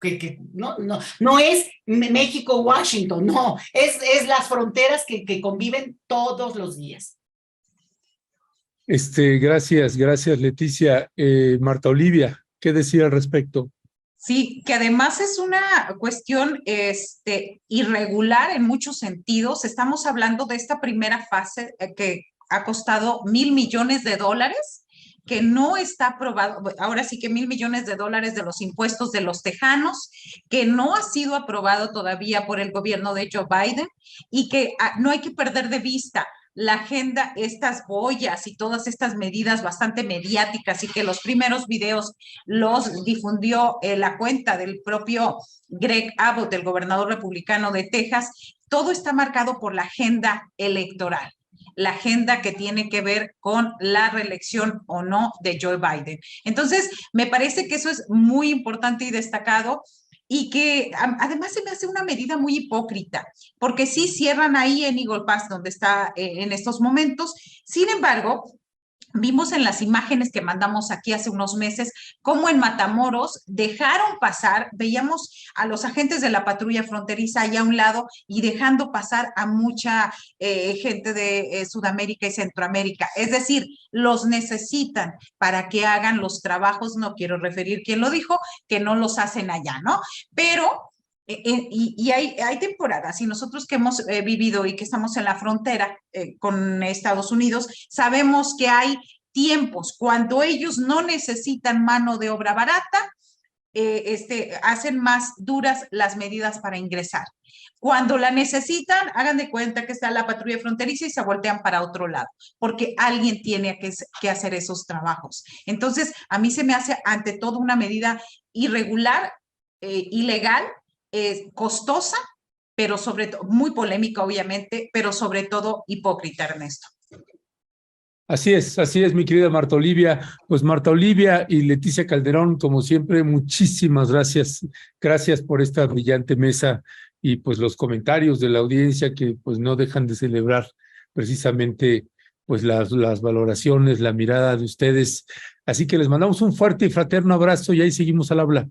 que no es México-Washington, no, es las fronteras que conviven todos los días. Gracias, Leticia. Marta Olivia, ¿qué decir al respecto? Sí, que además es una cuestión irregular en muchos sentidos. Estamos hablando de esta primera fase que ha costado $1,000 millones, que no está aprobado, ahora sí que $1,000 millones de los impuestos de los tejanos, que no ha sido aprobado todavía por el gobierno de Joe Biden y que no hay que perder de vista la agenda, estas boyas y todas estas medidas bastante mediáticas y que los primeros videos los difundió la cuenta del propio Greg Abbott, el gobernador republicano de Texas. Todo está marcado por la agenda electoral, la agenda que tiene que ver con la reelección o no de Joe Biden. Entonces, me parece que eso es muy importante y destacado y que además se me hace una medida muy hipócrita, porque sí cierran ahí en Eagle Pass, donde está en estos momentos. Sin embargo, Vimos en las imágenes que mandamos aquí hace unos meses cómo en Matamoros dejaron pasar, veíamos a los agentes de la patrulla fronteriza allá a un lado y dejando pasar a mucha gente de Sudamérica y Centroamérica. Es decir, los necesitan para que hagan los trabajos, no quiero referir quién lo dijo, que no los hacen allá, ¿no? Pero y hay temporadas, y nosotros que hemos vivido y que estamos en la frontera con Estados Unidos, sabemos que hay tiempos cuando ellos no necesitan mano de obra barata, hacen más duras las medidas para ingresar. Cuando la necesitan, hagan de cuenta que está la patrulla fronteriza y se voltean para otro lado, porque alguien tiene que hacer esos trabajos. Entonces, a mí se me hace ante todo una medida irregular, ilegal, costosa, pero sobre todo, muy polémica obviamente, pero sobre todo hipócrita, Ernesto. Así es, mi querida Marta Olivia. Pues Marta Olivia y Leticia Calderón, como siempre, muchísimas gracias. Gracias por esta brillante mesa y pues los comentarios de la audiencia que pues no dejan de celebrar precisamente pues las valoraciones, la mirada de ustedes. Así que les mandamos un fuerte y fraterno abrazo y ahí seguimos al habla.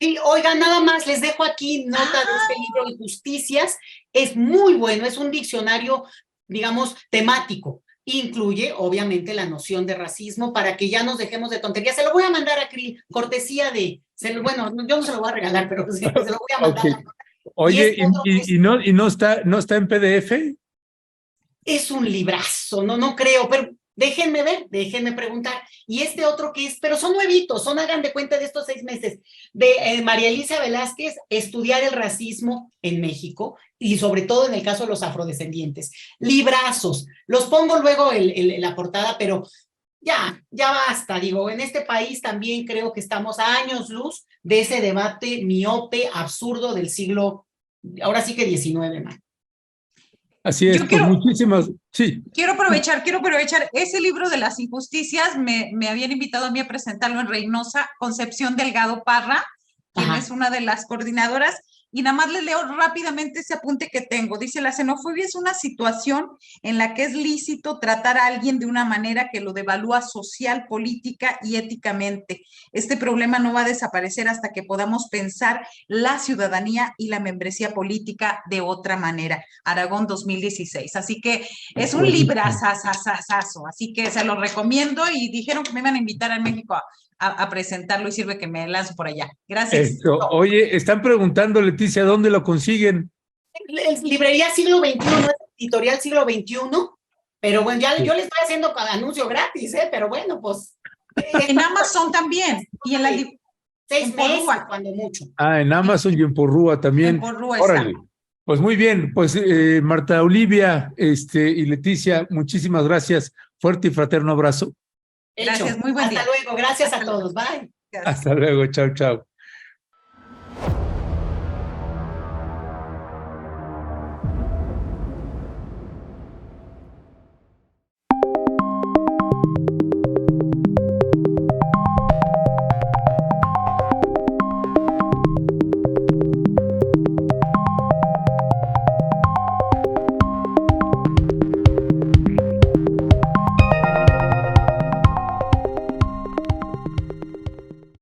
Sí, oigan, nada más les dejo aquí nota de este libro de Justicias. Es muy bueno, es un diccionario, digamos, temático. Incluye, obviamente, la noción de racismo para que ya nos dejemos de tonterías. Se lo voy a mandar a Krill, cortesía de... bueno, yo no se lo voy a regalar, pero se lo voy a mandar. Okay. Oye, ¿y no está en PDF? Es un librazo, no creo, pero déjenme ver, déjenme preguntar. Y este otro que es, pero son nuevitos, hagan de cuenta de estos 6 meses, de María Elisa Velázquez, Estudiar el racismo en México, y sobre todo en el caso de los afrodescendientes. Librazos, los pongo luego en la portada, pero ya basta, digo, en este país también creo que estamos a años luz de ese debate miope, absurdo del siglo, ahora sí que 19, man. Así es, pues muchísimas, sí. Quiero aprovechar ese libro de las injusticias, me habían invitado a mí a presentarlo en Reynosa, Concepción Delgado Parra, quien es una de las coordinadoras, y nada más les leo rápidamente ese apunte que tengo. Dice, la xenofobia es una situación en la que es lícito tratar a alguien de una manera que lo devalúa social, política y éticamente. Este problema no va a desaparecer hasta que podamos pensar la ciudadanía y la membresía política de otra manera. Aragón 2016. Así que es un librazazazazo, así que se lo recomiendo y dijeron que me iban a invitar a México a presentarlo y sirve que me lanzo por allá. Gracias. Oye, están preguntando, Leticia, ¿dónde lo consiguen? Librería Siglo XXI, no es editorial Siglo XXI, pero bueno, ya yo le estoy haciendo anuncio gratis, pero bueno, pues. En Amazon también, y en la 6 meses, cuando mucho. En Amazon y en Porrúa también. En Porrúa Órale. Está. Pues muy bien, pues Marta Olivia y Leticia, muchísimas gracias. Fuerte y fraterno abrazo. Gracias, muy buen día. Hasta luego, gracias a todos, bye. Hasta luego, chao, chao.